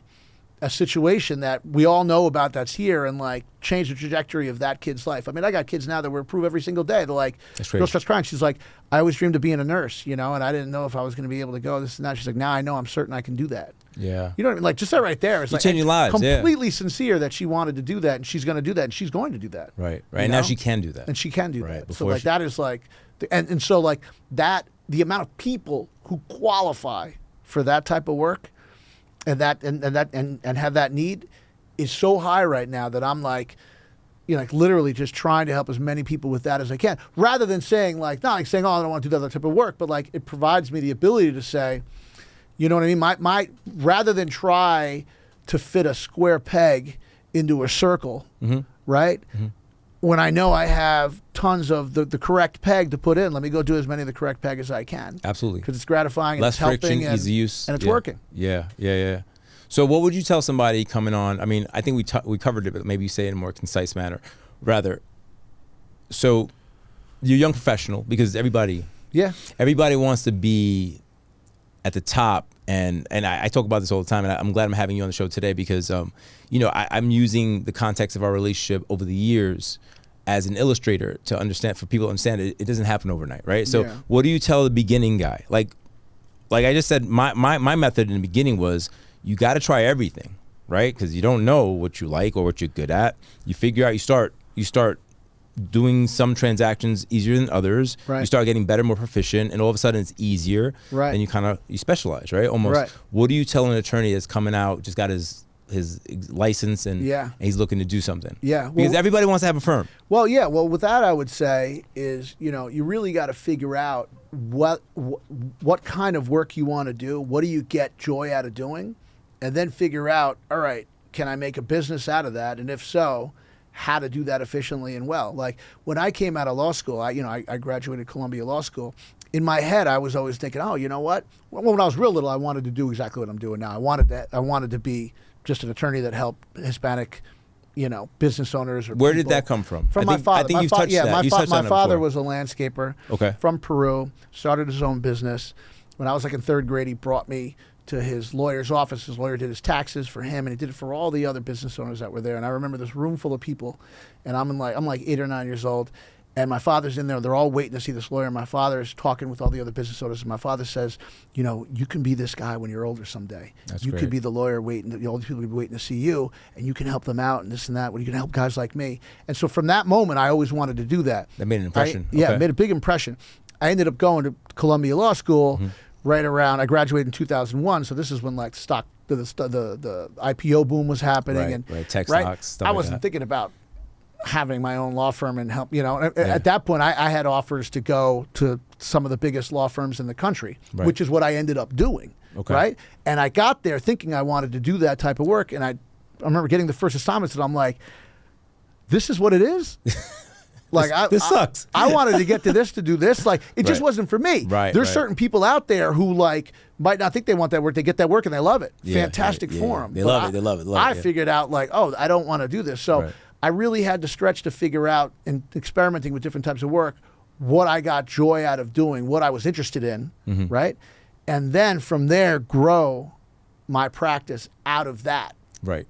a situation that we all know about that's here and like change the trajectory of that kid's life. I mean, I got kids now that we approve every single day. They're like, girl starts crying. She's like, I always dreamed of being a nurse, you know, and I didn't know if I was going to be able to go this and that. She's like, now I know I'm certain I can do that. Yeah. You know what I mean? Like, just that right there. It's like changing lives, completely sincere that she wanted to do that and she's going to do that and she's going to do that. Right. And now she can do that. And she can do that. So like that is like, and so like that, the amount of people who qualify for that type of work and have that need is so high right now that I'm like, you know, like literally just trying to help as many people with that as I can, rather than saying like, not like saying, oh, I don't want to do that type of work, but like it provides me the ability to say, you know what I mean? My rather than try to fit a square peg into a circle, right? When I know I have tons of the correct peg to put in, let me go do as many of the correct peg as I can. Absolutely. Because it's gratifying and less it's helping friction, easy use, and it's working. Yeah. So what would you tell somebody coming on? I mean, I think we covered it, but maybe you say it in a more concise manner. Rather, so you're a young professional because everybody wants to be at the top, and I talk about this all the time, and I'm glad I'm having you on the show today because you know, I'm using the context of our relationship over the years as an illustrator to understand, for people to understand it doesn't happen overnight, right? So what do you tell the beginning guy? Like I just said, my method in the beginning was, you got to try everything, right? Because you don't know what you like or what you're good at. You figure out, you start doing some transactions easier than others. Right. You start getting better, more proficient, and all of a sudden it's easier. Right. And you specialize, right? Almost. Right. What do you tell an attorney that's coming out, just got his license and he's looking to do something? Yeah. Well, because everybody wants to have a firm. Well, yeah. Well, with that, I would say is, you know, you really got to figure out what kind of work you want to do. What do you get joy out of doing? And then figure out, all right, can I make a business out of that? And if so, how to do that efficiently and well. Like when I came out of law school, I graduated Columbia Law School. In my head, I was always thinking, oh, you know what? Well, when I was real little, I wanted to do exactly what I'm doing now. I wanted to be just an attorney that helped Hispanic, you know, business owners. Or where did that come from? From my father. I think you've touched that. My father was a landscaper from Peru, started his own business. When I was like in third grade, he brought me to his lawyer's office. His lawyer did his taxes for him, and he did it for all the other business owners that were there. And I remember this room full of people, and I'm like 8 or 9 years old, and my father's in there. They're all waiting to see this lawyer. And my father is talking with all the other business owners, and my father says, you know, you can be this guy when you're older someday. You could be the lawyer waiting. All these people will be waiting to see you, and you can help them out and this and that. When you can help guys like me. And so from that moment, I always wanted to do that. That made an impression. It made a big impression. I ended up going to Columbia Law School. Right around, I graduated in 2001, so this is when like the IPO boom was happening, tech stocks. Stuff I wasn't thinking about having my own law firm and help. You know, at that point, I had offers to go to some of the biggest law firms in the country, which is what I ended up doing. Right, and I got there thinking I wanted to do that type of work, and I remember getting the first assignments, and I'm like, this is what it is. Like this sucks. I wanted to get to this to do this. Like it just wasn't for me. There's certain people out there who like might not think they want that work. They get that work and they love it. Fantastic for them. They love it. I figured out like, oh, I don't want to do this. So I really had to stretch to figure out, and experimenting with different types of work, what I got joy out of doing, what I was interested in, right? And then from there grow my practice out of that. Right.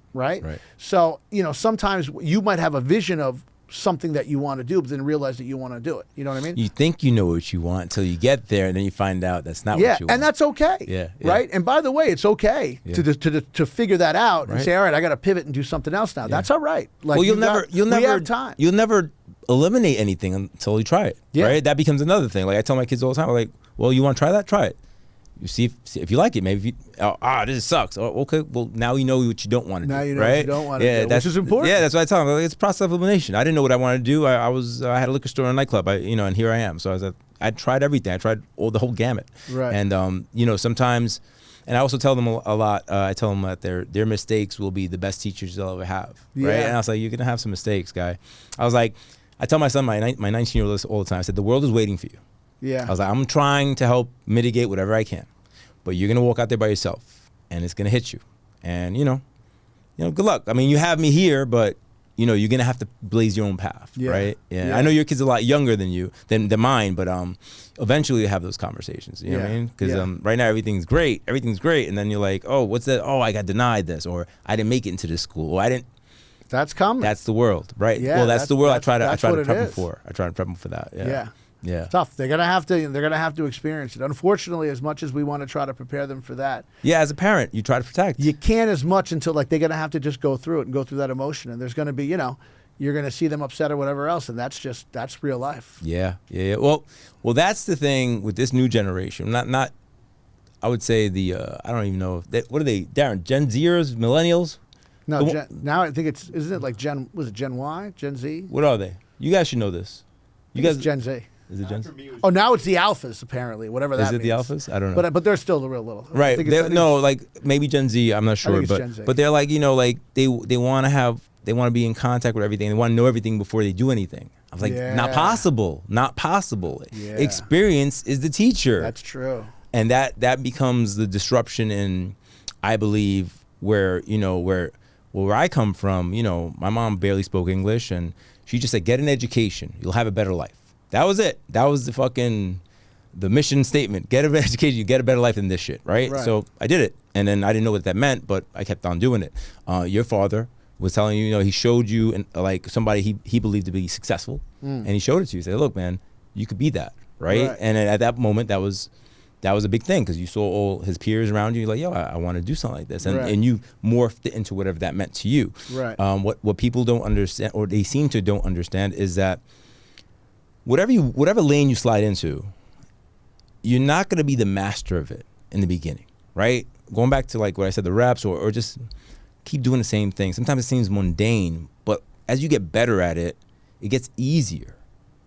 So, you know, sometimes you might have a vision of something that you want to do, but then realize that you want to do it. You know what I mean? You think you know what you want until you get there, and then you find out that's not what you want. And that's okay. Right? And by the way, it's okay to figure that out and say, all right, I got to pivot and do something else now. That's all right. Like, well, you'll never eliminate anything until you try it. Right? That becomes another thing. Like I tell my kids all the time, like, well, you want to try that? Try it. You see if you like it. Maybe this sucks. Oh, okay, well now you know what you don't want to do. Now you know what you don't want to do, which is important. Yeah, that's what I tell them. Like, it's process of elimination. I didn't know what I wanted to do. I had a liquor store and a nightclub. And here I am. So I tried everything. I tried the whole gamut. Right. And you know, sometimes, and I also tell them a lot. I tell them that their mistakes will be the best teachers they'll ever have. Right. And I was like, you're gonna have some mistakes, guy. I was like, I tell my son, my 19-year-old all the time. I said, the world is waiting for you. Yeah. I was like, I'm trying to help mitigate whatever I can. But you're going to walk out there by yourself, and it's going to hit you. And, you know, good luck. I mean, you have me here, but you're gonna have to blaze your own path, Yeah. right? Yeah. I know your kid's a lot younger than mine, but eventually you have those conversations. You know what I mean? Because right now everything's great, and then you're like, oh, what's that? Oh, I got denied this, or I didn't make it into this school, or I didn't. That's coming. That's the world, right? Yeah, well, that's the world. I try to prep it them is. for. I try to prep them for that. Yeah. It's tough. They're gonna have to experience it. Unfortunately, as much as we want to try to prepare them for that, Yeah, as a parent, you try to protect. you can't as much until like they're gonna have to just go through it and go through that emotion. And there's gonna be, you're gonna see them upset or whatever else, and that's real life. Yeah. Well, that's the thing with this new generation. Not. I would say I don't even know. What are they, Darren? Gen Zers, millennials? No, now I think isn't it like Gen Y, Gen Z? What are they? You guys should know this. You guys, Gen Z. Is it Gen? Oh, now it's the alphas apparently. Whatever that Is it means. the alphas? I don't know. But they're still the real little. Right. Like maybe Gen Z. I'm not sure, it's Gen Z. but they're like like they want to be in contact with everything. They want to know everything before they do anything. I was like, not possible. Yeah. Experience is the teacher. That's true. And that becomes the disruption in, I believe, where I come from. My mom barely spoke English, and she just said, get an education, you'll have a better life. That was it. That was the mission statement. Get an education, you get a better life than this shit, right? So I did it, and then I didn't know what that meant, but I kept on doing it. Your father was telling you, he showed you and like somebody he believed to be successful, and he showed it to you. He said, look, man, you could be that, right? And at that moment, that was a big thing, because you saw all his peers around you. You're like, yo, I want to do something like this, and you morphed it into whatever that meant to you. Right. What people don't understand, or they seem to don't understand, is that whatever lane you slide into, you're not going to be the master of it in the beginning, right? Going back to like what I said, the reps, or just keep doing the same thing. Sometimes it seems mundane, but as you get better at it, it gets easier,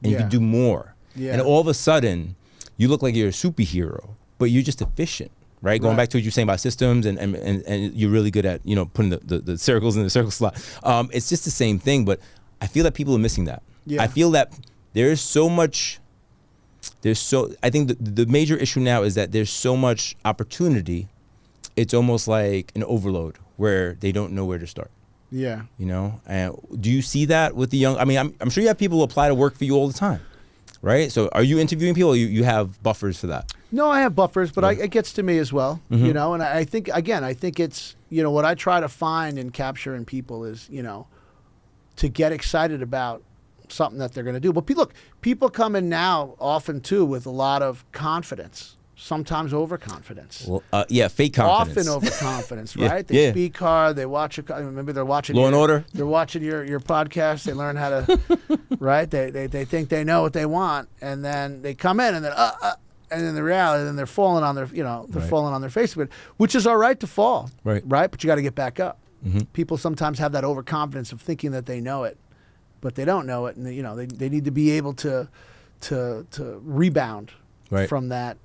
and you can do more. And all of a sudden, you look like you're a superhero, but you're just efficient, right? Going back to what you were saying about systems, and you're really good at putting the circles in the circle slot. It's just the same thing, but I feel that people are missing that. I feel that there's so much. I think the major issue now is that there's so much opportunity. It's almost like an overload where they don't know where to start. Yeah. Do you see that with the young? I mean, I'm sure you have people who apply to work for you all the time, right? So are you interviewing people, or you have buffers for that? No, I have buffers, but it gets to me as well, and I think it's, what I try to find and capture in people is, to get excited about something that they're going to do. But people come in now often too with a lot of confidence, sometimes overconfidence. Well, fake confidence. Often overconfidence, right? They speak hard. They watch. Maybe they're watching Law and Order. They're watching your podcast. They learn how to, right? They think they know what they want, and then they come in, and then and then the reality, then they're falling on their, falling on their face, which is all right to fall, right? But you got to get back up. People sometimes have that overconfidence of thinking that they know it, but they don't know it, and they need to be able to rebound from that,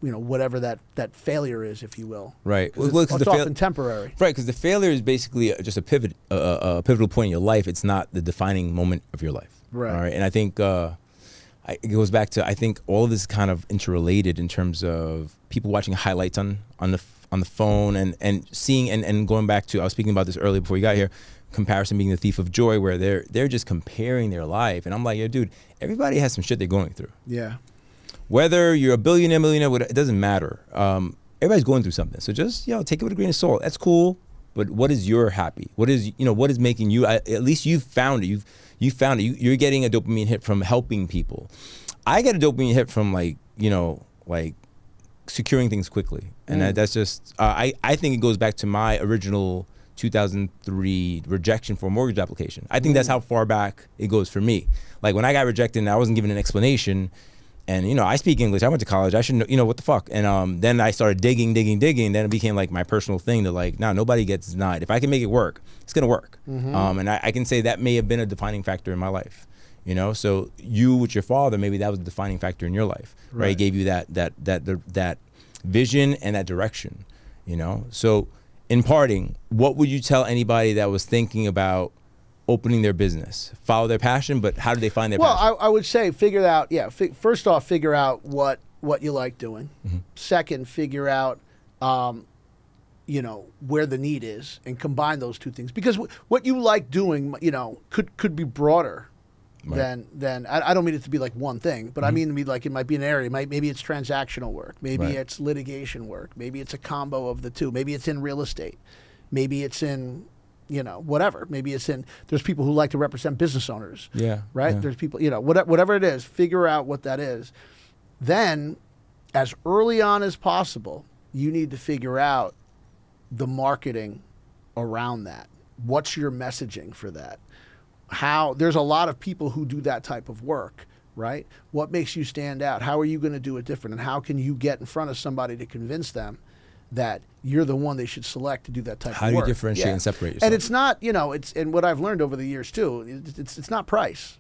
whatever that failure is, if you will. Right. It's often temporary. Right, because the failure is basically just a pivotal point in your life. It's not the defining moment of your life. Right. All right. And I think it goes back to, I think all of this is kind of interrelated in terms of people watching highlights on the phone and seeing and going back to, I was speaking about this earlier before you got here, comparison being the thief of joy, where they're just comparing their life. And I'm like, yo, dude, everybody has some shit they're going through. Yeah. Whether you're a billionaire, millionaire, it doesn't matter. Everybody's going through something. So just, take it with a grain of salt. That's cool. But what is your happy? What is making you, at least you've found it. You found it. You're getting a dopamine hit from helping people. I get a dopamine hit from like securing things quickly. And that's just, I think it goes back to my original 2003 rejection for a mortgage application. I think that's how far back it goes for me. Like when I got rejected and I wasn't given an explanation, and I speak English, I went to college, I should know, what the fuck. And then I started digging, then it became like my personal thing to like, nobody gets denied. If I can make it work, it's gonna work. And I can say that may have been a defining factor in my life. So you with your father, maybe that was a defining factor in your life, right? He gave you that vision and that direction, So in parting, what would you tell anybody that was thinking about opening their business? Follow their passion, but how do they find their passion? Well, I would say figure out, first off, figure out what you like doing. Second, figure out you know, where the need is and combine those two things. Because what you like doing, you know, could be broader than I don't mean it to be like one thing, but I mean to be like it might be an area. Maybe it's transactional work. Maybe it's litigation work. Maybe it's a combo of the two. Maybe it's in real estate. Maybe it's in, you know, whatever. Maybe it's in, there's people who like to represent business owners. Yeah. Right? Yeah. There's people, you know, whatever it is, figure out what that is. Then, as early on as possible, you need to figure out the marketing around that. What's your messaging for that? How, there's a lot of people who do that type of work, right? What makes you stand out? How are you going to do it different? And how can you get in front of somebody to convince them that you're the one they should select to do that type of work? How do you differentiate and separate yourself? And it's not, you know, it's, and what I've learned over the years too, it's not price.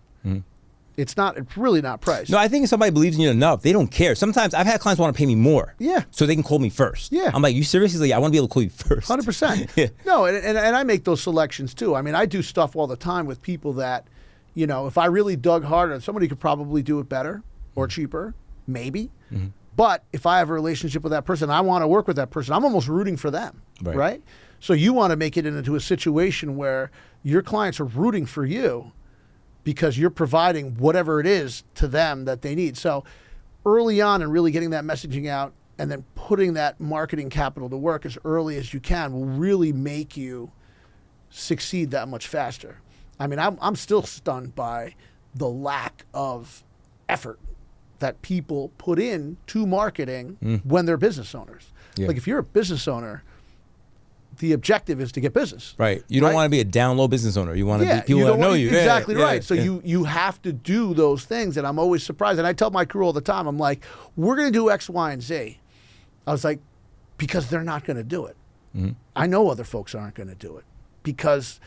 It's really not price. No, I think if somebody believes in you enough, they don't care. Sometimes I've had clients want to pay me more. Yeah. So they can call me first. Yeah. I'm like, you seriously? I want to be able to call you first. 100%. Yeah. No, and I make those selections too. I mean, I do stuff all the time with people that, you know, if I really dug harder, somebody could probably do it better or cheaper, maybe. But if I have a relationship with that person, I want to work with that person, I'm almost rooting for them, right? So you want to make it into a situation where your clients are rooting for you because you're providing whatever it is to them that they need. So early on and really getting that messaging out and then putting that marketing capital to work as early as you can will really make you succeed that much faster. I mean, I'm still stunned by the lack of effort that people put in to marketing when they're business owners. Yeah. Like if you're a business owner, the objective is to get business. Right. You don't want to be a down low business owner. You want to be people that know you. Exactly right. So you have to do those things. And I'm always surprised. And I tell my crew all the time, I'm like, we're going to do X, Y, and Z. I was like, because they're not going to do it. I know other folks aren't going to do it because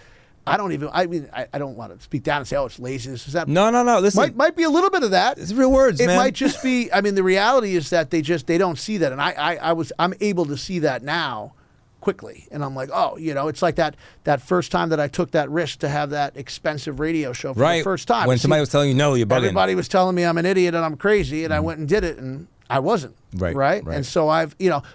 I don't want to speak down and say, oh, it's laziness. Is that No. Listen. Might be a little bit of that. It's real words, it man. might just be, I mean, the reality is that they don't see that. And I'm able to see that now quickly. And I'm like, oh, you know, it's like that first time that I took that risk to have that expensive radio show for the first time. When somebody was telling you, no, you're bugging. Everybody was telling me I'm an idiot and I'm crazy, and I went and did it, and I wasn't. Right. And so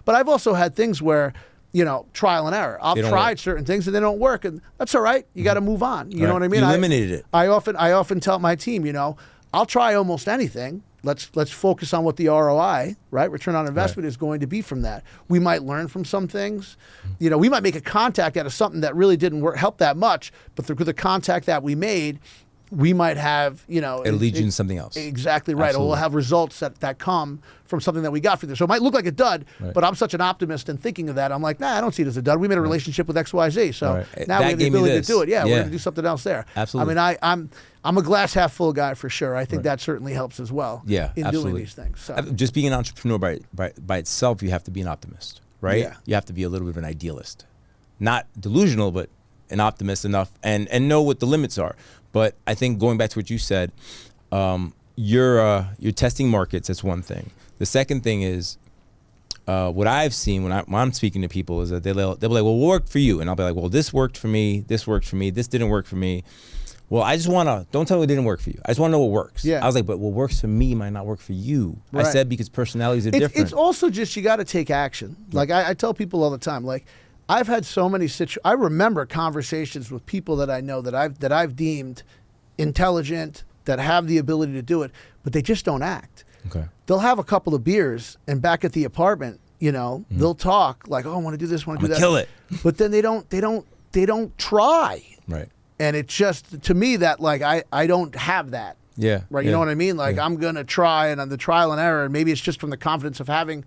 but I've also had things where, you know, trial and error. I've tried certain things and they don't work, and that's all right. You got to move on. You know what I mean? You eliminated it. I often tell my team, you know, I'll try almost anything. Let's focus on what the ROI, right, return on investment, is going to be from that. We might learn from some things. You know, we might make a contact out of something that really didn't help that much, but through the contact that we made, we might have, you know, it'll lead you into something else. Exactly right. Absolutely. Or we'll have results that come from something that we got from there. So it might look like a dud, but I'm such an optimist in thinking of that. I'm like, nah, I don't see it as a dud. We made a relationship with XYZ. So now we have the ability to do it. Yeah, we're going to do something else there. Absolutely. I mean, I'm a glass half full guy for sure. I think that certainly helps as well. Yeah, in absolutely. doing these things. So. Just being an entrepreneur by itself, you have to be an optimist, right? Yeah. You have to be a little bit of an idealist, not delusional, but an optimist enough and know what the limits are. But I think going back to what you said, you're testing markets. That's one thing. The second thing is what I've seen when I'm speaking to people is that they'll be like, well, what worked for you? And I'll be like, well, this worked for me. This worked for me. This didn't work for me. Well, I just want to, don't tell me it didn't work for you. I just want to know what works. Yeah. I was like, but what works for me might not work for you. Right. I said because personalities are different. It's also just you got to take action. Like I tell people all the time, like I've had so many I remember conversations with people that I know that I've deemed intelligent, that have the ability to do it, but they just don't act. Okay. They'll have a couple of beers and back at the apartment, you know, they'll talk like, oh, I want to do this, want to do that. Kill it. But then they don't try. Right. And it's just, to me, that like I don't have that. Yeah. Right. You know what I mean? Like I'm going to try, and on the trial and error, and maybe it's just from the confidence of having,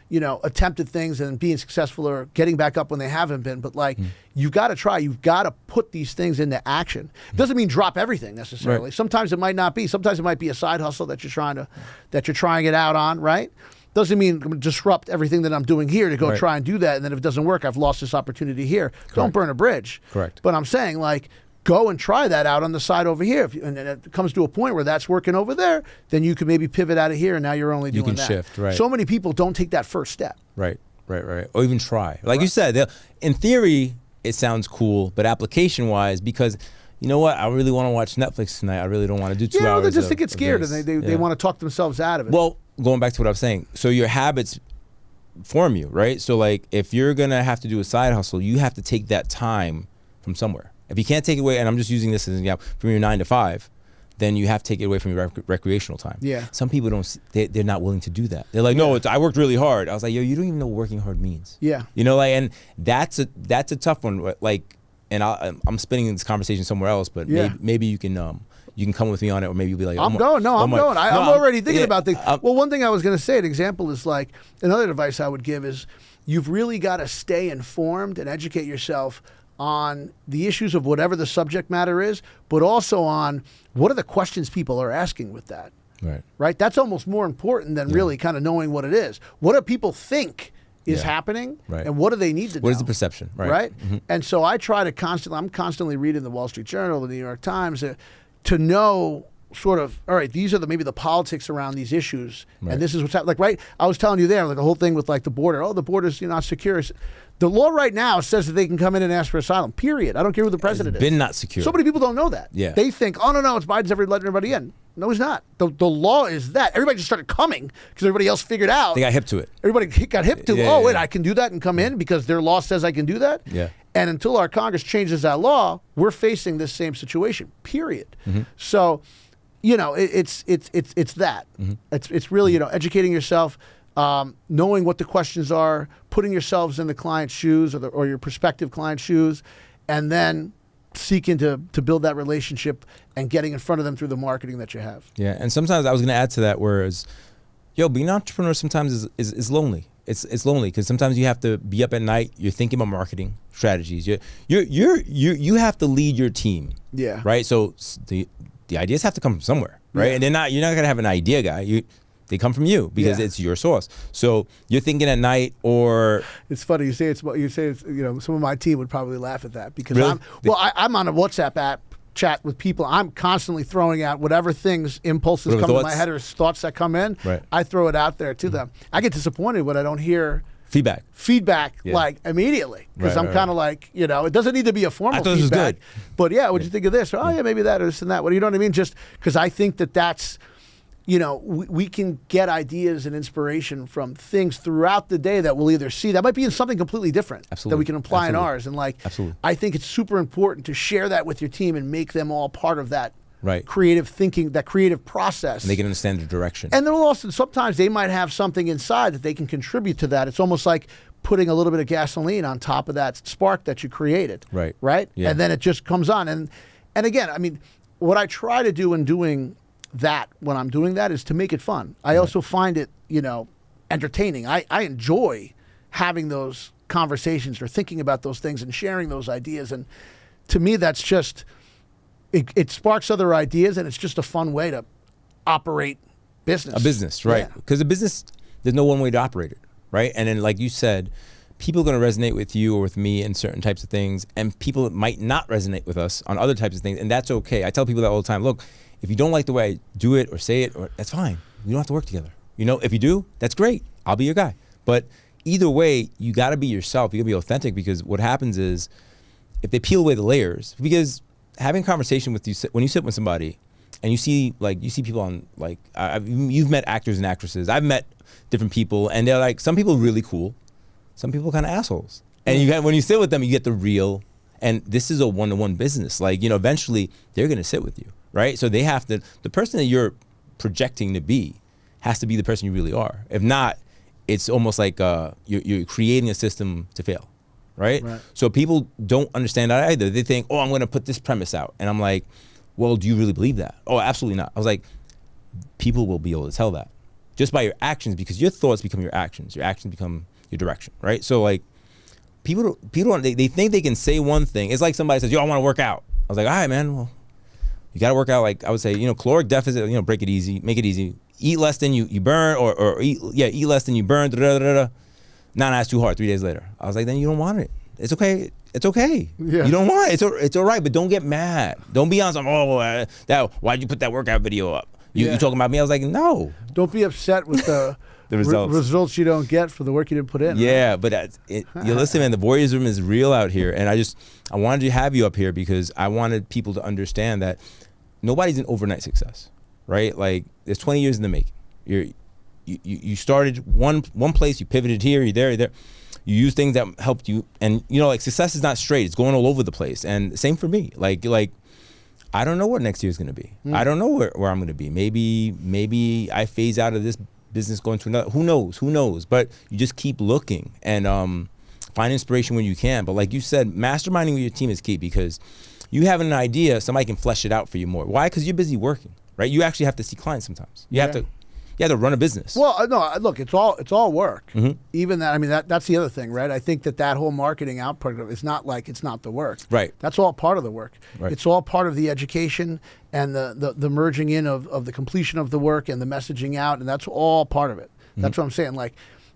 you know, attempted things and being successful or getting back up when they haven't been. But like, you've got to try. You've got to put these things into action. It doesn't mean drop everything necessarily. Right. Sometimes it might not be. Sometimes it might be a side hustle that you're trying it out on. Right. Doesn't mean I'm going to disrupt everything that I'm doing here to go try and do that. And then if it doesn't work, I've lost this opportunity here. Correct. Don't burn a bridge. Correct. But I'm saying, like, go and try that out on the side over here. And it comes to a point where that's working over there, then you can maybe pivot out of here, and now you're only doing that. You can shift, right. So many people don't take that first step. Right. Or even try. Like you said, in theory, it sounds cool, but application-wise, because you know what? I really want to watch Netflix tonight. I really don't want to do 2 hours. They just get scared, and they want to talk themselves out of it. Well, going back to what I was saying, so your habits form you, right? So like if you're gonna have to do a side hustle, you have to take that time from somewhere. If you can't take it away, and I'm just using this as an example, from your 9 to 5, then you have to take it away from your recreational time. Yeah. Some people don't, they're not willing to do that. They're like, no, I worked really hard. I was like, yo, you don't even know what working hard means. Yeah. You know, like, and that's a tough one. Like, and I'm spinning this conversation somewhere else, but maybe you can come with me on it, or maybe you'll be like, I'm going. I'm already thinking about things. Well, one thing I was going to say, an example is like, another advice I would give is you've really got to stay informed and educate yourself on the issues of whatever the subject matter is, but also on what are the questions people are asking with that. Right? That's almost more important than really kind of knowing what it is. What do people think is happening, and what do they need to know? What is the perception, right? Mm-hmm. And so I try to I'm constantly reading the Wall Street Journal, the New York Times, to know sort of, all right, these are maybe the politics around these issues, and this is what's happening. Like, right, I was telling you there, like the whole thing with like the border. Oh, the border's not secure. The law right now says that they can come in and ask for asylum, period. I don't care who the president is. Been not secure. So many people don't know that. Yeah. They think, oh, no, it's Biden's ever letting everybody in. No, he's not. The law is that. Everybody just started coming because everybody else figured out. They got hip to it. Everybody got hip to, wait, I can do that and come in because their law says I can do that? Yeah. And until our Congress changes that law, we're facing this same situation, period. Mm-hmm. So, you know, it's that. Mm-hmm. It's really, you know, educating yourself, knowing what the questions are, putting yourselves in the client's shoes or your prospective client's shoes, and then seeking to build that relationship and getting in front of them through the marketing that you have. Yeah, and sometimes I was going to add to that, whereas, being an entrepreneur sometimes is lonely. It's lonely because sometimes you have to be up at night. You're thinking about marketing strategies. You have to lead your team. Yeah. Right. So the ideas have to come from somewhere, right? Yeah. And you're not gonna have an idea guy. They come from you because it's your source. So you're thinking at night, or it's funny you say it's you know, some of my team would probably laugh at that because really? I'm on a WhatsApp app chat with people. I'm constantly throwing out whatever impulses come to my head or thoughts that come in. Right. I throw it out there to them. I get disappointed when I don't hear feedback like immediately because I'm kind of like, you know, it doesn't need to be a formal feedback. This was good. But what'd you think of this? Or, oh yeah, maybe that or this and that. What, you know what I mean? Just because I think that's, you know, we can get ideas and inspiration from things throughout the day that we'll either see that might be in something completely different that we can apply in ours. And like, I think it's super important to share that with your team and make them all part of that creative thinking, that creative process. And they can understand the direction. And they'll also, sometimes they might have something inside that they can contribute to that. It's almost like putting a little bit of gasoline on top of that spark that you created. Right? Yeah. And then it just comes on. And again, I mean, what I try to do in doing that when I'm doing that is to make it fun. I also find it, you know, entertaining. I enjoy having those conversations or thinking about those things and sharing those ideas. And to me, that's just, it sparks other ideas, and it's just a fun way to operate business. A business, right? Because a business, there's no one way to operate it, right? And then, like you said, people are going to resonate with you or with me in certain types of things, and people might not resonate with us on other types of things, and that's okay. I tell people that all the time. Look, if you don't like the way I do it or say it, that's fine. We don't have to work together. You know, if you do, that's great. I'll be your guy. But either way, you got to be yourself. You got to be authentic, because what happens is, if they peel away the layers, because having a conversation with you, when you sit with somebody and you see people on, like, you've met actors and actresses. I've met different people, and they're like, some people are really cool, some people kind of assholes. And when you sit with them, you get the real, and this is a one-to-one business. Like, you know, eventually they're going to sit with you, right? So they have to, the person that you're projecting to be has to be the person you really are. If not, it's almost like you're creating a system to fail. Right? So people don't understand that either. They think, oh, I'm going to put this premise out. And I'm like, well, do you really believe that? Oh, absolutely not. I was like, people will be able to tell that just by your actions, because your thoughts become your actions. Your actions become your direction, right? So like, people they think they can say one thing. It's like somebody says, yo, I want to work out. I was like, all right, man, well, you got to work out. Like, I would say, you know, caloric deficit, you know, break it easy, make it easy. Eat less than you burn, or eat less than you burn, nah, that's too hard. 3 days later, I was like, then you don't want it. It's okay. It's okay. Yeah. You don't want it. It's all right, but don't get mad. Don't be on some, why'd you put that workout video up? You talking about me? I was like, no. Don't be upset with the the results you don't get for the work you didn't put in. Yeah, right? But you listen, man, the voyeurism is real out here. And I wanted to have you up here because I wanted people to understand that nobody's an overnight success, right? Like, there's 20 years in the making. you started one place, you pivoted here, you're there. You use things that helped you, and like success is not straight. It's going all over the place. And same for me. Like I don't know what next year is going to be. I don't know where I'm going to be. Maybe I phase out of this business, going to another. Who knows? But you just keep looking and find inspiration when you can. But like you said, masterminding with your team is key, because you have an idea, somebody can flesh it out for you more. Why? Because you're busy working, right? You actually have to see clients sometimes. You have to run a business. Well, no, look, it's all work. Even that, I mean, that's the other thing, right? I think that whole marketing output is not like it's not the work. Right. That's all part of the work. Right. It's all part of the education and the merging in of the completion of the work and the messaging out, and that's all part of it. That's what I'm saying. Like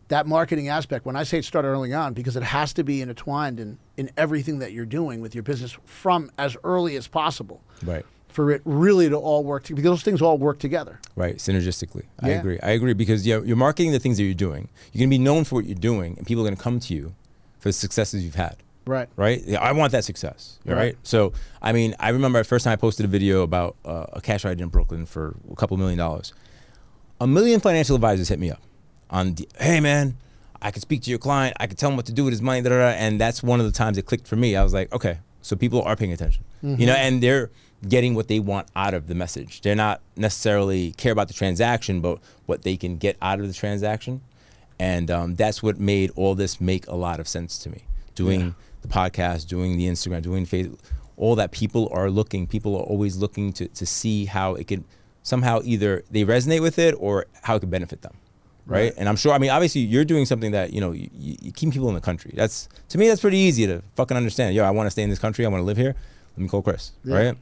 that marketing aspect, when I say it started early on, because it has to be intertwined in everything that you're doing with your business from as early as possible. Right. For it really to all work together, because those things all work together. Right, synergistically. I agree, because you're marketing the things that you're doing. You're going to be known for what you're doing, and people are going to come to you for the successes you've had. Right. Right? Yeah, I want that success. Right. So, I mean, I remember the first time I posted a video about a cash ride in Brooklyn for a couple $1 million. 1 million financial advisors hit me up on, hey man, I could speak to your client, I could tell him what to do with his money, and that's one of the times it clicked for me. I was like, okay, so people are paying attention, and they're getting what they want out of the message. They're not necessarily care about the transaction, but what they can get out of the transaction. And that's what made all this make a lot of sense to me. Doing the podcast, doing the Instagram, doing Facebook, all that, people are always looking to see how it could somehow either they resonate with it or how it could benefit them. Right. And I'm sure, I mean, obviously you're doing something that, you keep people in the country. To me, that's pretty easy to fucking understand. I want to stay in this country. I want to live here. Let me call Chris. Right.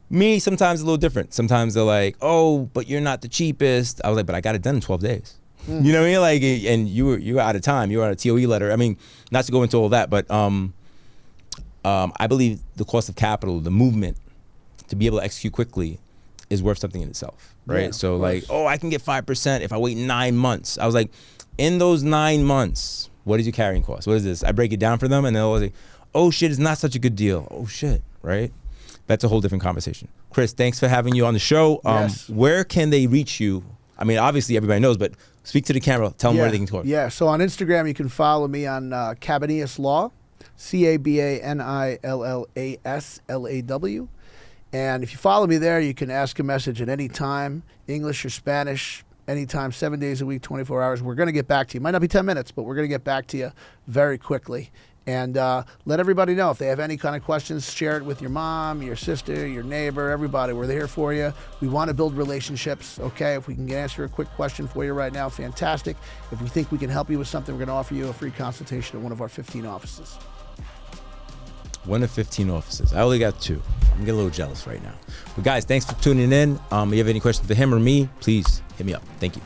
Me, sometimes a little different. Sometimes they're like, oh, but you're not the cheapest. I was like, but I got it done in 12 days. You know what I mean? Like, and you were out of time. You were on a TOE letter. I mean, not to go into all that, but I believe the cost of capital, the movement to be able to execute quickly is worth something in itself, right? So like, oh, I can get 5% if I wait 9 months. I was like, in those 9 months, what is your carrying cost? What is this? I break it down for them, and they'll always say, oh shit, it's not such a good deal. Oh shit, right? That's a whole different conversation. Chris, thanks for having you on the show. Where can they reach you? I mean, obviously everybody knows, but speak to the camera. Tell them where they can talk. Yeah, so on Instagram, you can follow me on Cabanillas Law, CABANILLASLAW. And if you follow me there, you can ask a message at any time, English or Spanish, anytime, 7 days a week, 24 hours. We're going to get back to you. Might not be 10 minutes, but we're going to get back to you very quickly. And let everybody know if they have any kind of questions, share it with your mom, your sister, your neighbor, everybody. We're there for you. We want to build relationships, okay? If we can answer a quick question for you right now, fantastic. If we think we can help you with something, we're going to offer you a free consultation at one of our 15 offices. One of 15 offices. I only got 2. I'm getting a little jealous right now. But guys, thanks for tuning in. If you have any questions for him or me, please hit me up. Thank you.